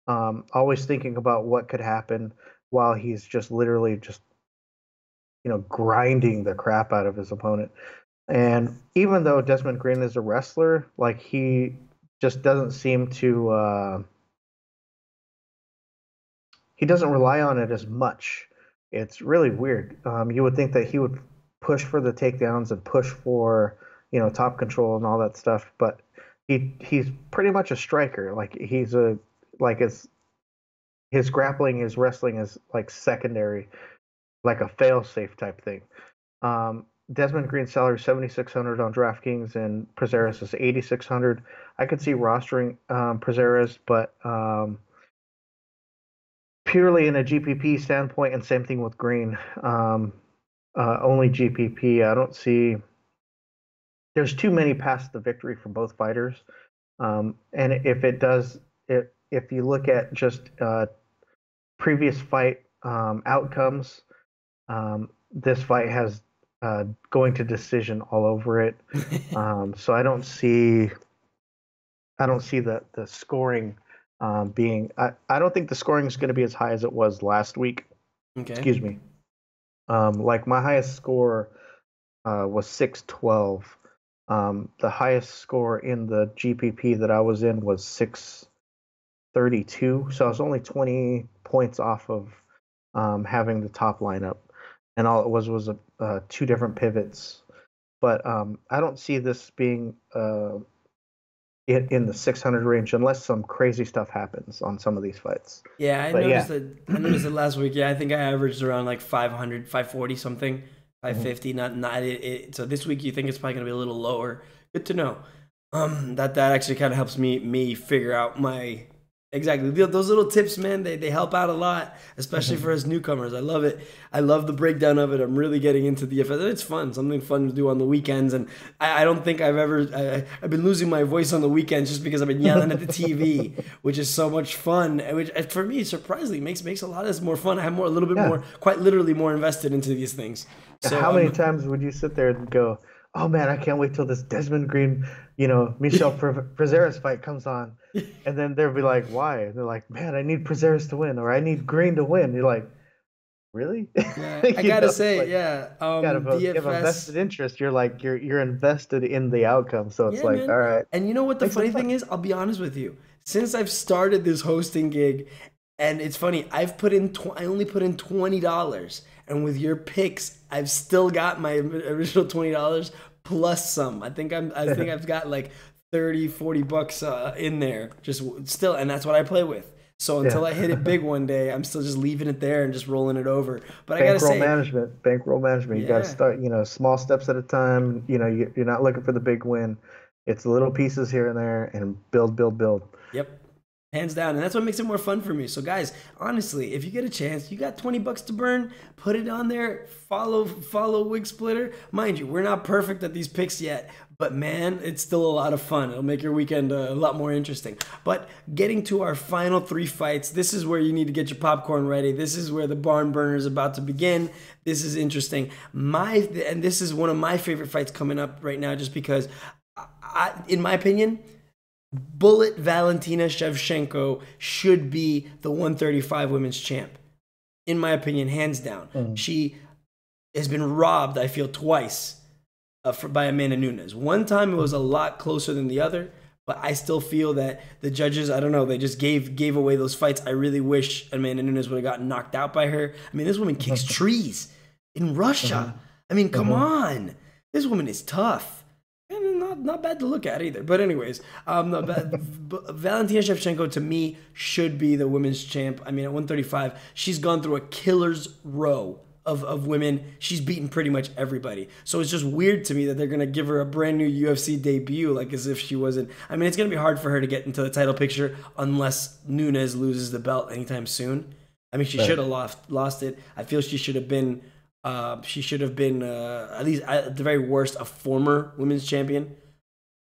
always thinking about what could happen while he's just literally just, grinding the crap out of his opponent. And even though Desmond Green is a wrestler, like he just doesn't seem to, he doesn't rely on it as much. It's really weird. You would think that he would push for the takedowns and push for top control and all that stuff, but he's pretty much a striker. Like his grappling, his wrestling is like secondary, like a fail-safe type thing. Desmond Green's salary is $7,600 on DraftKings and Prazeres is $8,600. I could see rostering Prazeres, but purely in a GPP standpoint, and same thing with Green. Only GPP. I don't see. There's too many paths to victory for both fighters, and if you look at just previous fight outcomes, this fight has going to decision all over it. So I don't see the scoring being. I don't think the scoring is going to be as high as it was last week. Okay. Excuse me. Like my highest score was 612. The highest score in the GPP that I was in was 632. So I was only 20 points off of having the top lineup, and all it was two different pivots. But I don't see this being in the 600 range unless some crazy stuff happens on some of these fights. Yeah, I noticed that last week. Yeah, I think I averaged around like 500, 540 something, 550. So this week you think it's probably gonna be a little lower. Good to know. That actually kind of helps me figure out my Exactly. Those little tips, man, they help out a lot, especially for us newcomers. I love it. I love the breakdown of it. I'm really getting into DFS. It's fun, something fun to do on the weekends. And I don't think I've been losing my voice on the weekends just because I've been yelling at the TV, which is so much fun. Which for me, surprisingly, makes a lot of this more fun. I'm a little bit more, quite literally more invested into these things. So how many times would you sit there and go, "Oh man, I can't wait till this Desmond Green, Michel Prazeres fight comes on," and then they'll be like, "Why?" And they're like, "Man, I need Prazeres to win, or I need Green to win." You're like, "Really?" yeah, I gotta say, like, yeah, you have a vested DFS. interest. You're like you're invested in the outcome, so it's Yeah, like, man. all right, And you know what the makes it funny fun. thing is? I'll be honest with you. Since I've started this hosting gig, and it's funny, I only put in $20, and with your picks, I've still got my original $20 plus some. I think I've got like 30, $40 in there, just still, and that's what I play with. So Yeah. until I hit it big one day, I'm still just leaving it there and just rolling it over. But I gotta Bankroll say, management, bankroll management. You got to yeah. start, small steps at a time. You're not looking for the big win. It's little pieces here and there, and build, build, build. Yep. Hands down. And that's what makes it more fun for me. So guys, honestly, if you get a chance, you got $20 to burn, put it on there, follow Wigsplitter. Mind you, we're not perfect at these picks yet, but man, it's still a lot of fun. It'll make your weekend a lot more interesting. But getting to our final three fights, this is where you need to get your popcorn ready. This is where the barn burner is about to begin. This is interesting. And this is one of my favorite fights coming up right now, just because in my opinion, Bullet Valentina Shevchenko should be the 135 women's champ. In my opinion, hands down. She has been robbed, I feel, twice by Amanda Nunes. One time it was a lot closer than the other, but I still feel that the judges, I don't know, they just gave away those fights. I really wish Amanda Nunes would have gotten knocked out by her. I mean, this woman kicks trees in Russia. I mean, come on. This woman is tough. And not bad to look at either. But anyways, Valentina Shevchenko to me should be the women's champ. I mean, at 135, she's gone through a killer's row of women. She's beaten pretty much everybody. So it's just weird to me that they're going to give her a brand new UFC debut, like as if she wasn't. I mean, it's going to be hard for her to get into the title picture unless Nunes loses the belt anytime soon. I mean, she should have lost it. I feel she should have been at least at the very worst a former women's champion.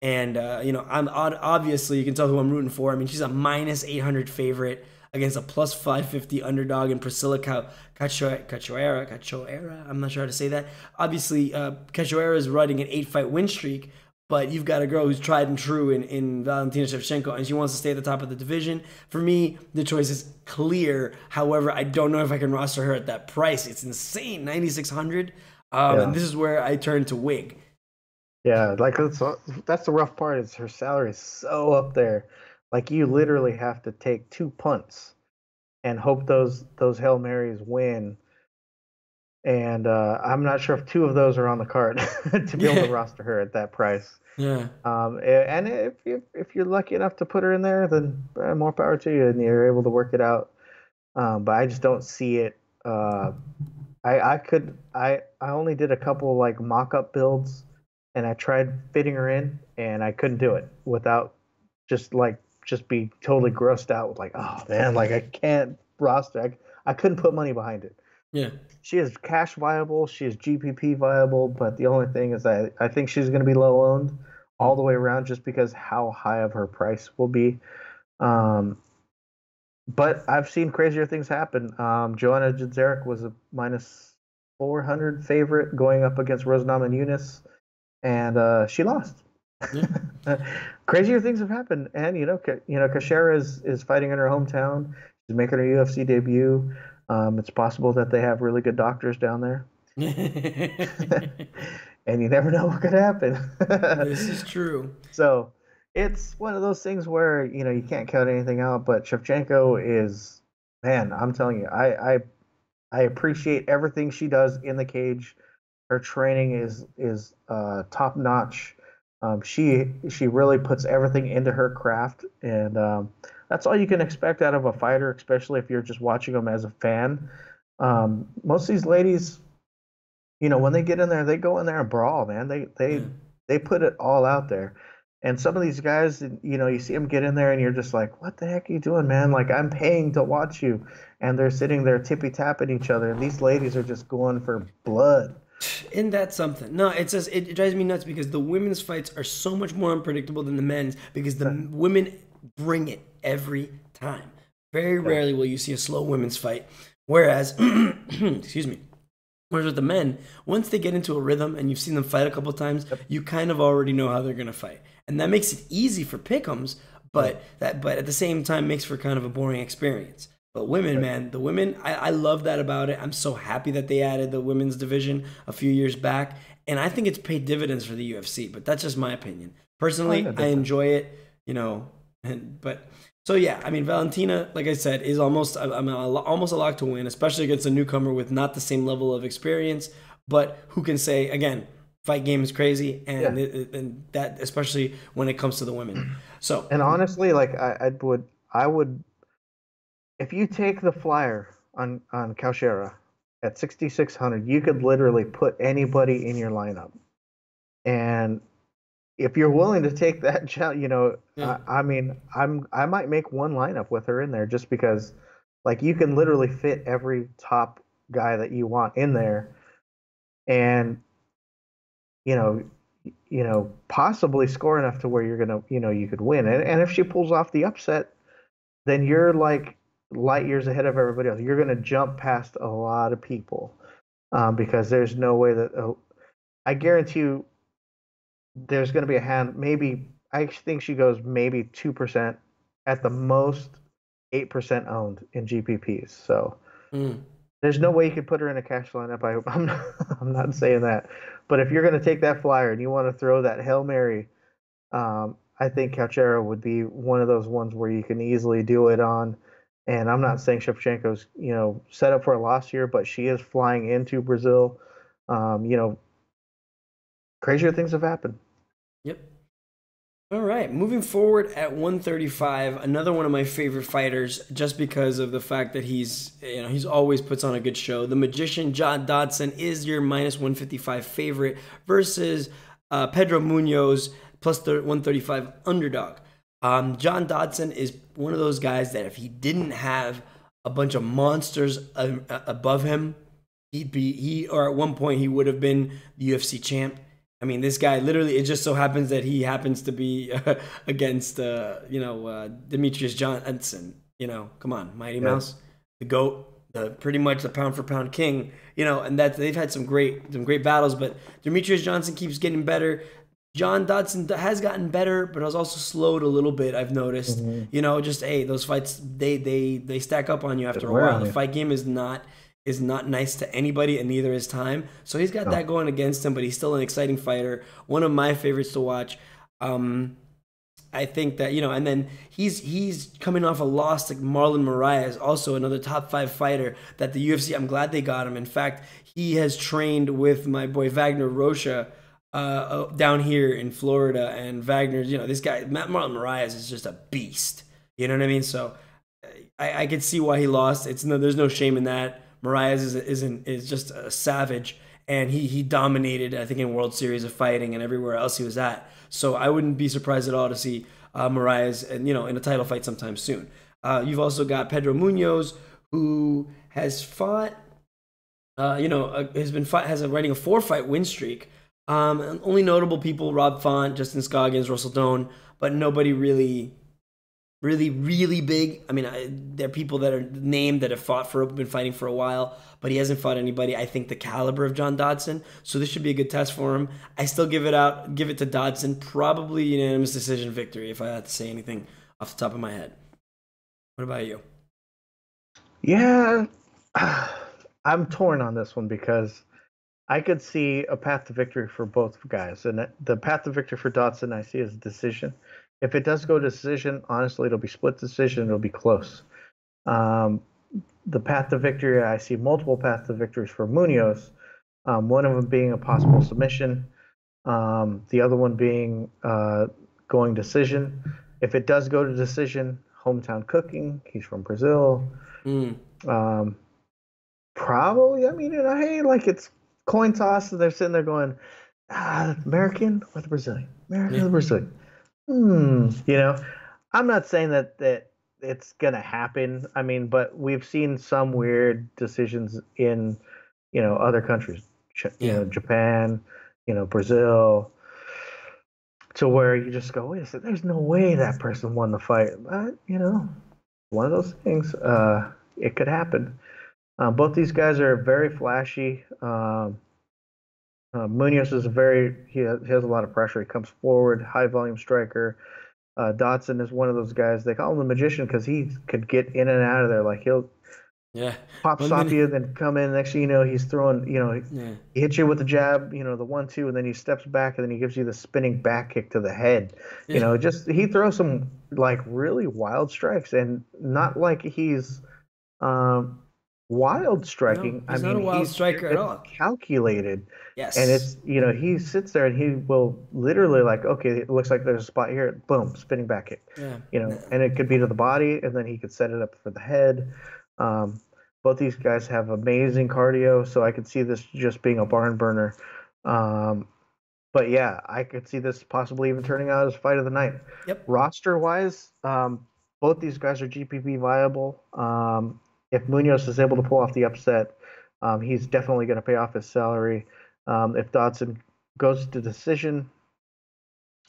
And I'm obviously you can tell who I'm rooting for. I mean, she's a minus 800 favorite against a plus 550 underdog in Priscilla Cachoeira. I'm not sure how to say that. Obviously, Cachoeira is riding an 8-fight win streak. But you've got a girl who's tried and true in Valentina Shevchenko, and she wants to stay at the top of the division. For me, the choice is clear. However, I don't know if I can roster her at that price. It's insane, 9,600. And this is where I turn to Wig. Yeah, like that's the rough part is her salary is so up there. Like you literally have to take 2 punts and hope those Hail Marys win. And I'm not sure if 2 of those are on the card to be able to roster her at that price. Yeah. And if you're lucky enough to put her in there, then more power to you, and you're able to work it out. But I just don't see it. I only did a couple like mock-up builds, and I tried fitting her in, and I couldn't do it without just be totally grossed out with like, oh man, like I can't roster. I couldn't put money behind it. Yeah. She is cash viable. She is GPP viable, but the only thing is that I think she's going to be low owned all the way around just because how high of her price will be. But I've seen crazier things happen. Joanna Jędrzejczyk was a minus 400 favorite going up against Rosnama Nunes, and she lost. Yeah. Crazier things have happened, and Cachoeira is fighting in her hometown. She's making her UFC debut. It's possible that they have really good doctors down there. And you never know what could happen. This is true. So it's one of those things where, you can't count anything out, but Shevchenko is, man, I'm telling you, I appreciate everything she does in the cage. Her training is top notch. She really puts everything into her craft, and that's all you can expect out of a fighter, especially if you're just watching them as a fan. Most of these ladies, when they get in there, they go in there and brawl, man. They put it all out there. And some of these guys, you see them get in there, and you're just like, "What the heck are you doing, man? Like, I'm paying to watch you," and they're sitting there tippy tapping each other, and these ladies are just going for blood. Isn't that something? No, it's just it drives me nuts because the women's fights are so much more unpredictable than the men's because the women bring it every time. Very rarely will you see a slow women's fight. Whereas, excuse me. Whereas with the men, once they get into a rhythm and you've seen them fight a couple times, you kind of already know how they're gonna fight, and that makes it easy for pick'ems. But at the same time makes for kind of a boring experience. But women, man, the women, I love that about it. I'm so happy that they added the women's division a few years back, and I think it's paid dividends for the UFC. But that's just my opinion. Personally, I enjoy it, but. So yeah, I mean Valentina, like I said, is almost almost a lock to win, especially against a newcomer with not the same level of experience. But who can say again? Fight game is crazy, and that especially when it comes to the women. So and honestly, like I would if you take the flyer on Caixera at 6,600, you could literally put anybody in your lineup, and if you're willing to take that I mean, I might make one lineup with her in there just because, like, you can literally fit every top guy that you want in there, and you know, possibly score enough to where you're gonna, you could win. And if she pulls off the upset, then you're like light years ahead of everybody else. You're gonna jump past a lot of people, because there's no way that I guarantee you there's going to be a hand. Maybe I think she goes maybe 2% at the most, 8% owned in GPPs. So there's no way you could put her in a cash lineup. I'm not, I'm not saying that, but if you're going to take that flyer and you want to throw that Hail Mary, I think Caixera would be one of those ones where you can easily do it on. And I'm not saying Shevchenko's set up for a loss here, but she is flying into Brazil. You know, crazier things have happened. Yep. All right, moving forward at 135, another one of my favorite fighters, just because of the fact that he's always puts on a good show. The Magician John Dodson is your minus 155 favorite versus Pedro Munoz plus the 135 underdog. John Dodson is one of those guys that if he didn't have a bunch of monsters above him, or at one point he would have been the UFC champ. I mean, this guy literally, it just so happens that he happens to be against, Demetrius Johnson. Come on, Mighty Mouse, the GOAT, pretty much the pound for pound king. And that they've had some great battles, but Demetrius Johnson keeps getting better. John Dodson has gotten better, but has also slowed a little bit. I've noticed. Those fights they stack up on you after a while. The fight game is not nice to anybody, and neither is time. So he's got that going against him, but he's still an exciting fighter. One of my favorites to watch. I think that, and then he's coming off a loss to Marlon Morais, also another top 5 fighter that the UFC, I'm glad they got him. In fact, he has trained with my boy Wagner Rocha down here in Florida, and Wagner's, this guy, Marlon Morais is just a beast. You know what I mean? So I could see why he lost. There's no shame in that. Morais is just a savage, and he dominated, I think, in World Series of Fighting and everywhere else he was at. So I wouldn't be surprised at all to see Morais, in a title fight sometime soon. You've also got Pedro Munoz, who has fought, has a 4-fight win streak. Only notable people: Rob Font, Justin Scoggins, Russell Doan, but nobody really big. I mean, there are people that are named that have been fighting for a while, but he hasn't fought anybody, I think, the caliber of John Dodson. So this should be a good test for him. I still give it to Dodson. Probably unanimous decision victory, if I had to say anything off the top of my head. What about you? Yeah, I'm torn on this one because I could see a path to victory for both guys. And the path to victory for Dodson I see as a decision. If it does go to decision, honestly, it'll be split decision. It'll be close. The path to victory, I see multiple paths to victories for Munoz. One of them being a possible submission. The other one being going decision. If it does go to decision, hometown cooking. He's from Brazil. Probably. I mean, hey, like it's coin toss, and they're sitting there going, American or the Brazilian? American or the Brazilian? You know, I'm not saying that it's gonna happen. I mean, but we've seen some weird decisions in, other countries. Yeah. Japan, Brazil, to where you just go, wait a second, there's no way that person won the fight. But, one of those things. It could happen. Both these guys are very flashy. Munoz is he has a lot of pressure. He comes forward, high volume striker. Dotson is one of those guys. They call him the magician because he could get in and out of there. Like he'll Yeah. pop One stop minute. you, then come in. Next thing you know, he's throwing. Yeah. He hits you with the jab. The 1-2, and then he steps back, and then he gives you the spinning back kick to the head. Yeah. Just he throws some like really wild strikes, and not like he's um, wild No, striking. I he's not a mean, wild he's striker at very all. calculated, and Yes. it's he sits there and he will literally like, okay, it looks like there's a spot here, boom, spinning back kick, Yeah. and it could be to the body, and then he could set it up for the head. Um, both these guys have amazing cardio, so I could see this just being a barn burner. Um, but yeah, I could see this possibly even turning out as fight of the night. Yep. Roster wise, both these guys are GPP viable. If Munoz is able to pull off the upset, he's definitely going to pay off his salary. If Dodson goes to decision,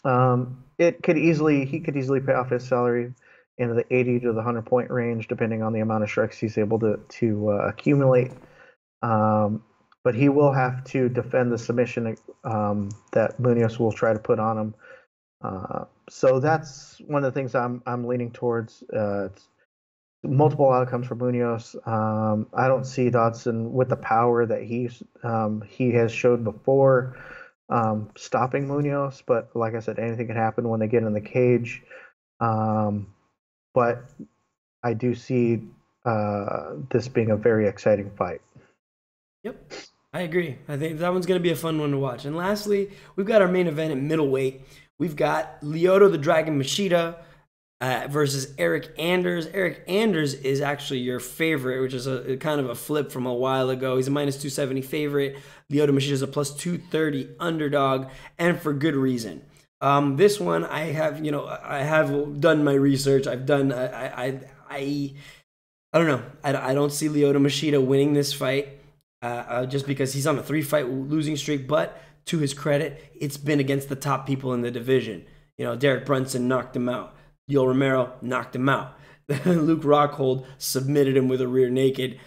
he could easily pay off his salary in the 80 to the 100 point range, depending on the amount of strikes he's able to accumulate. Um, but he will have to defend the submission that Munoz will try to put on him. So that's one of the things I'm leaning towards. Multiple outcomes for Munoz. I don't see Dodson with the power that he has showed before stopping Munoz, but like I said, anything can happen when they get in the cage. Um, but I do see this being a very exciting fight. Yep. I agree. I think that one's going to be a fun one to watch. And lastly, we've got our main event at middleweight. We've got Lyoto the Dragon Machida versus Eric Anders. Eric Anders is actually your favorite, which is a kind of a flip from a while ago. He's a minus 270 favorite. Lyoto Machida is a plus 230 underdog, and for good reason. This one, I have done my research. I've done, I don't know. I don't see Lyoto Machida winning this fight just because he's on a 3-fight losing streak. But to his credit, it's been against the top people in the division. Derek Brunson knocked him out. Yoel Romero knocked him out. Luke Rockhold submitted him with a rear naked.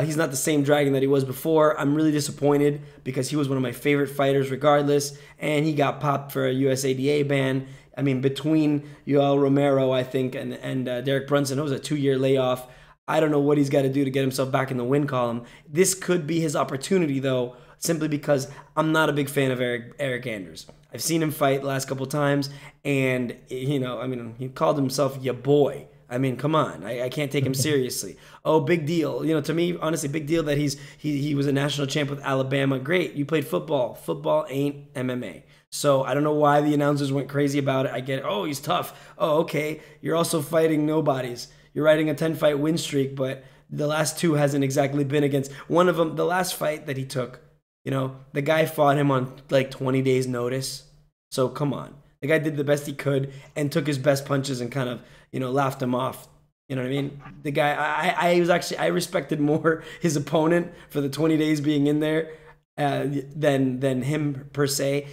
He's not the same Dragon that he was before. I'm really disappointed because he was one of my favorite fighters regardless, and he got popped for a USADA ban. I mean, between Yoel Romero, I think, and Derek Brunson, it was a 2-year layoff. I don't know what he's got to do to get himself back in the win column. This could be his opportunity, though, simply because I'm not a big fan of Eric Anders. I've seen him fight the last couple times, and he called himself ya boy. I mean, come on, I can't take him seriously. Oh, big deal. To me, honestly, big deal that he was a national champ with Alabama. Great, you played football. Football ain't MMA. So I don't know why the announcers went crazy about it. I get it. Oh, he's tough. Oh, okay. You're also fighting nobodies. You're riding a 10-fight win streak, but the last two hasn't exactly been against one of them. The last fight that he took, the guy fought him on like 20 days notice. So come on. The guy did the best he could and took his best punches and kind of, laughed him off. You know what I mean? The guy, I respected more his opponent for the 20 days being in there than him per se.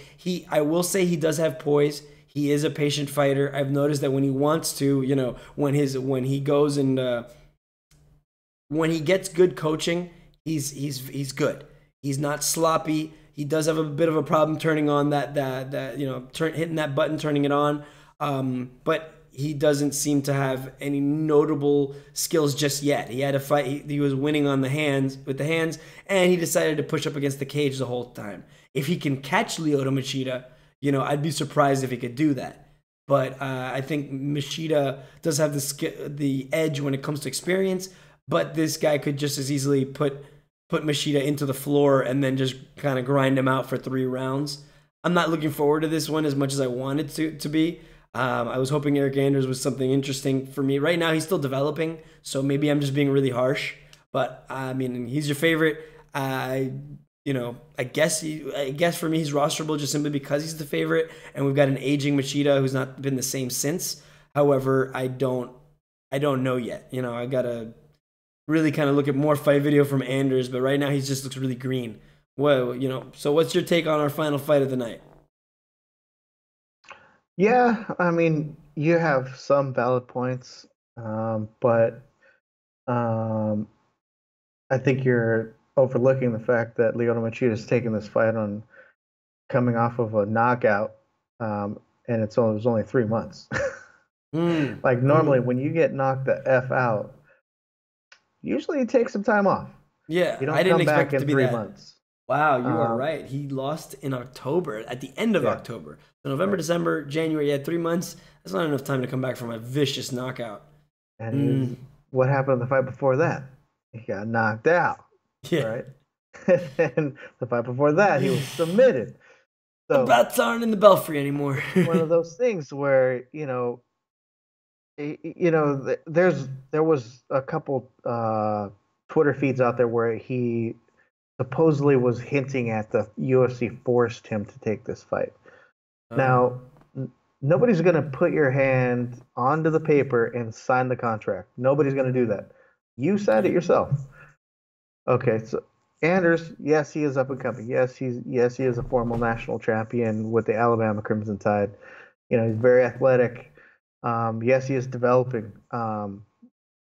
I will say he does have poise. He is a patient fighter. I've noticed that when he wants to, when he goes and when he gets good coaching, he's good. He's not sloppy. He does have a bit of a problem turning on hitting that button, turning it on. But he doesn't seem to have any notable skills just yet. He had a fight. He was winning on with the hands, and he decided to push up against the cage the whole time. If he can catch Lyoto Machida, I'd be surprised if he could do that. But I think Machida does have the edge when it comes to experience. But this guy could just as easily put Machida into the floor and then just kind of grind him out for 3 rounds. I'm not looking forward to this one as much as I wanted to be. I was hoping Eric Anders was something interesting for me. Right now, he's still developing, so maybe I'm just being really harsh. But I mean, he's your favorite. I guess for me he's rosterable just simply because he's the favorite, and we've got an aging Machida who's not been the same since. However, I don't know yet. I gotta really kind of look at more fight video from Anders, but right now he just looks really green. Well, so what's your take on our final fight of the night? Yeah, I mean, you have some valid points, but um, I think you're overlooking the fact that Lyoto Machida is taking this fight on coming off of a knockout, and it was only 3 months. Mm, Like normally, mm. when you get knocked the f out, usually you take some time off. Yeah, You I don't didn't come expect back it to in be three that. months. Wow, you are Um, right. He lost in October, at the end of yeah, October. So November, right. December, January, yeah, 3 months. That's not enough time to come back from a vicious knockout. And Mm, what happened in the fight before that? He got knocked out, yeah. right? And the fight before that, he was submitted. The So bats aren't in the belfry anymore. it's one of those things where there was a couple Twitter feeds out there where he supposedly was hinting at the UFC forced him to take this fight. Oh. Now, nobody's going to put your hand onto the paper and sign the contract. Nobody's going to do that. You signed it Okay. yourself. Okay, so Anders, yes, he is up and coming. Yes, he is a former national champion with the Alabama Crimson Tide. He's very athletic. Yes, he is developing.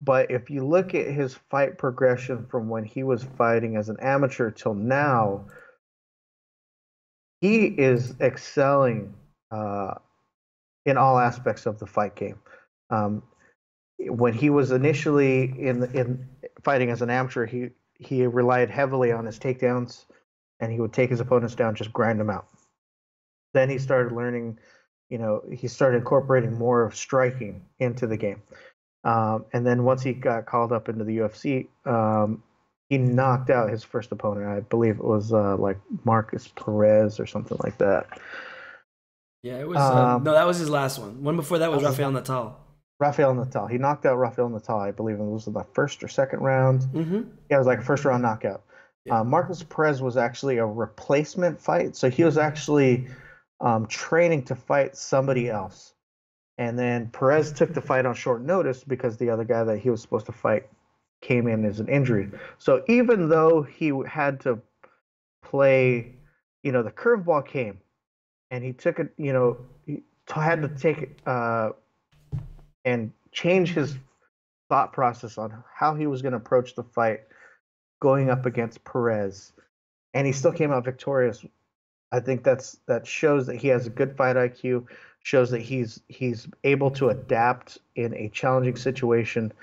But if you look at his fight progression from when he was fighting as an amateur till now, he is excelling uh, in all aspects of the fight game. Um, when he was initially in fighting as an amateur, he relied heavily on his takedowns, and he would take his opponents down, just grind them out. Then he started learning, he started incorporating more of striking into the game. And then once he got called up into the UFC, he knocked out his first opponent. I believe it was like Marcus Perez or something like that. Yeah, it was no, Um, that was his last one. One before that that was was his Rafael last. Natal. Rafael Natal. He knocked out Rafael Natal, I believe it was in the first or second round. Mm-hmm. Yeah, it was like a first round knockout. Yeah. Marcus Perez was actually a replacement fight, so he was actually training to fight somebody else. And then Perez took the fight on short notice because the other guy that he was supposed to fight came in as an injury. So even though he had to play, the curveball came and he took it, he had to take it and change his thought process on how he was going to approach the fight going up against Perez, and he still came out victorious. I think that shows that he has a good fight IQ, shows that he's able to adapt in a challenging situation.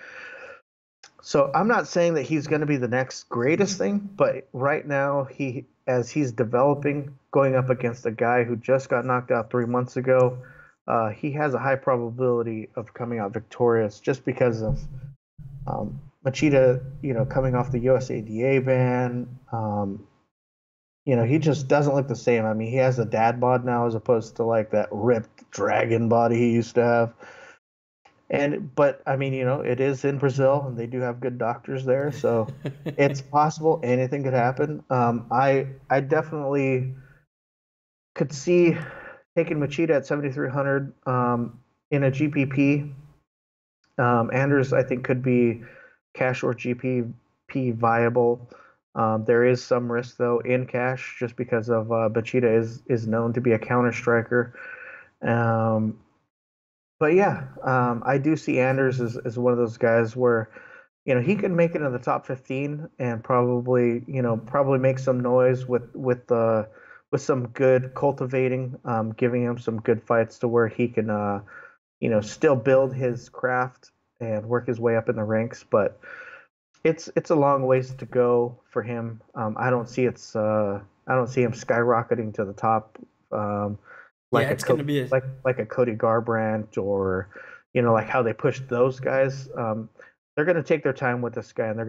So I'm not saying that he's going to be the next greatest thing, but right now as he's developing, going up against a guy who just got knocked out 3 months ago, he has a high probability of coming out victorious just because of Machida, coming off the USADA ban. He just doesn't look the same. I mean, he has a dad bod now as opposed to like that ripped dragon body he used to have. But I mean, it is in Brazil and they do have good doctors there, so it's possible anything could happen. I definitely could see taking Machida at 7,300 in a GPP. Anders, I think, could be cash or GPP viable. There is some risk though in cash just because of Machida is known to be a counter striker. Um, but yeah, I do see Anders as one of those guys where he could make it in the top 15 and probably make some noise with some good cultivating, giving him some good fights to where he can still build his craft and work his way up in the ranks. But it's a long ways to go for him. I don't see him skyrocketing to the top, Yeah, like a it's gonna be a like a Cody Garbrandt or like how they pushed those guys. They're going to take their time with this guy and they're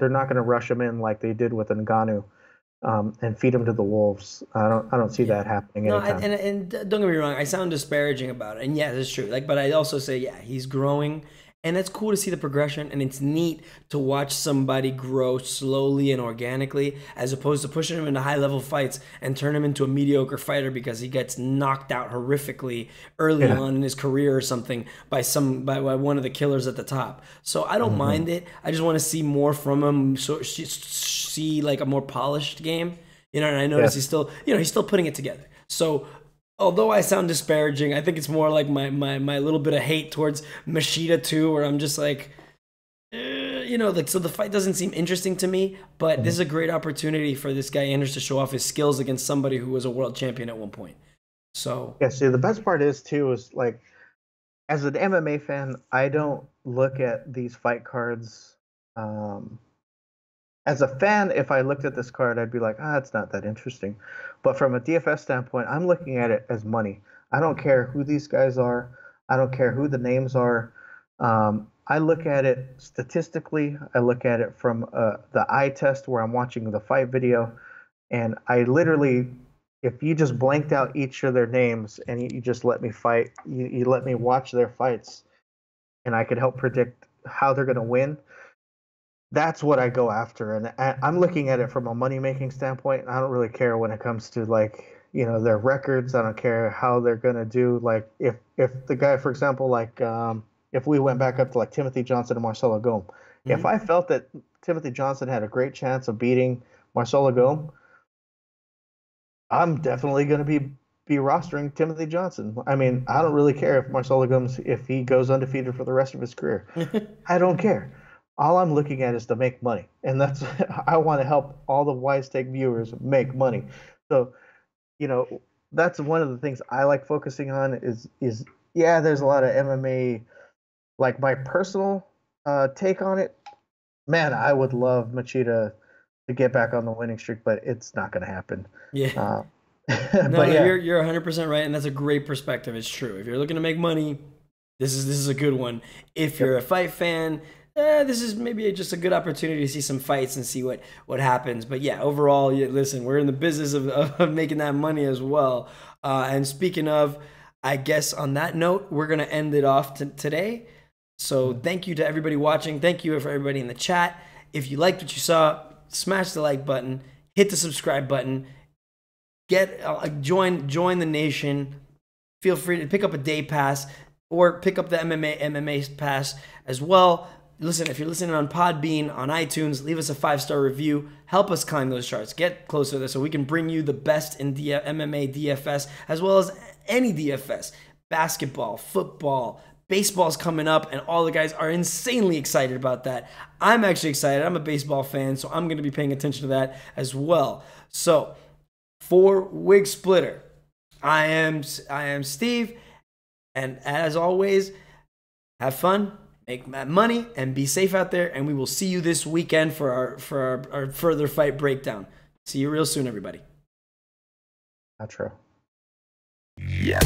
not going to rush him in like they did with Ngannou, and feed him to the wolves. I don't see yeah. that happening No, anytime. and don't get me wrong, I sound disparaging about it, and yeah, that's true. Like, but I also say, yeah, he's growing, And it's cool to see the progression, and it's neat to watch somebody grow slowly and organically, as opposed to pushing him into high-level fights and turn him into a mediocre fighter because he gets knocked out horrifically early on in his career or something by one of the killers at the top. So I don't mind it. I just want to see more from him, so see like a more polished game. You know, and I notice he's still putting it together. So although I sound disparaging, I think it's more like my little bit of hate towards Machida too, where I'm just like, you know, like, so the fight doesn't seem interesting to me, but this is a great opportunity for this guy Anders to show off his skills against somebody who was a world champion at one point. So yeah, see, the best part is too is like, as an MMA fan, I don't look at these fight cards. As a fan, if I looked at this card, I'd be like, it's not that interesting. But from a DFS standpoint, I'm looking at it as money. I don't care who these guys are. I don't care who the names are. I look at it statistically. I look at it from the eye test where I'm watching the fight video. And I literally, if you just blanked out each of their names and you just let me fight, you let me watch their fights, and I could help predict how they're going to win, that's what I go after. And I'm looking at it from a money-making standpoint. I don't really care when it comes to, like, you know, their records. I don't care how they're going to do. Like, if the guy, for example, like, if we went back up to, like, Timothy Johnson and Marcelo Gome, if I felt that Timothy Johnson had a great chance of beating Marcelo Gome, I'm definitely going to be rostering Timothy Johnson. I mean, I don't really care if Marcelo Gome, if he goes undefeated for the rest of his career. I don't care. All I'm looking at is to make money, and that's I want to help all the Wise Take viewers make money. So, you know, that's one of the things I like focusing on is yeah, there's a lot of MMA. Like, my personal take on it, man, I would love Machida to get back on the winning streak, but it's not going to happen. Yeah. But yeah, you're 100% right, and that's a great perspective. It's true. If you're looking to make money, this is a good one. If you're a fight fan, this is maybe just a good opportunity to see some fights and see what happens. But yeah, overall, listen, we're in the business of making that money as well. And speaking of, I guess on that note, we're going to end it off today. So thank you to everybody watching. Thank you for everybody in the chat. If you liked what you saw, smash the like button, hit the subscribe button, join the nation. Feel free to pick up a day pass or pick up the MMA pass as well. Listen, if you're listening on Podbean, on iTunes, leave us a 5-star review. Help us climb those charts. Get closer there so we can bring you the best in MMA DFS, as well as any DFS. Basketball, football, baseball's coming up, and all the guys are insanely excited about that. I'm actually excited. I'm a baseball fan, so I'm going to be paying attention to that as well. So, for Wigsplitter, I am Steve, and as always, have fun, make money, and be safe out there, and we will see you this weekend for our further fight breakdown. See you real soon, everybody. Not true. Yes.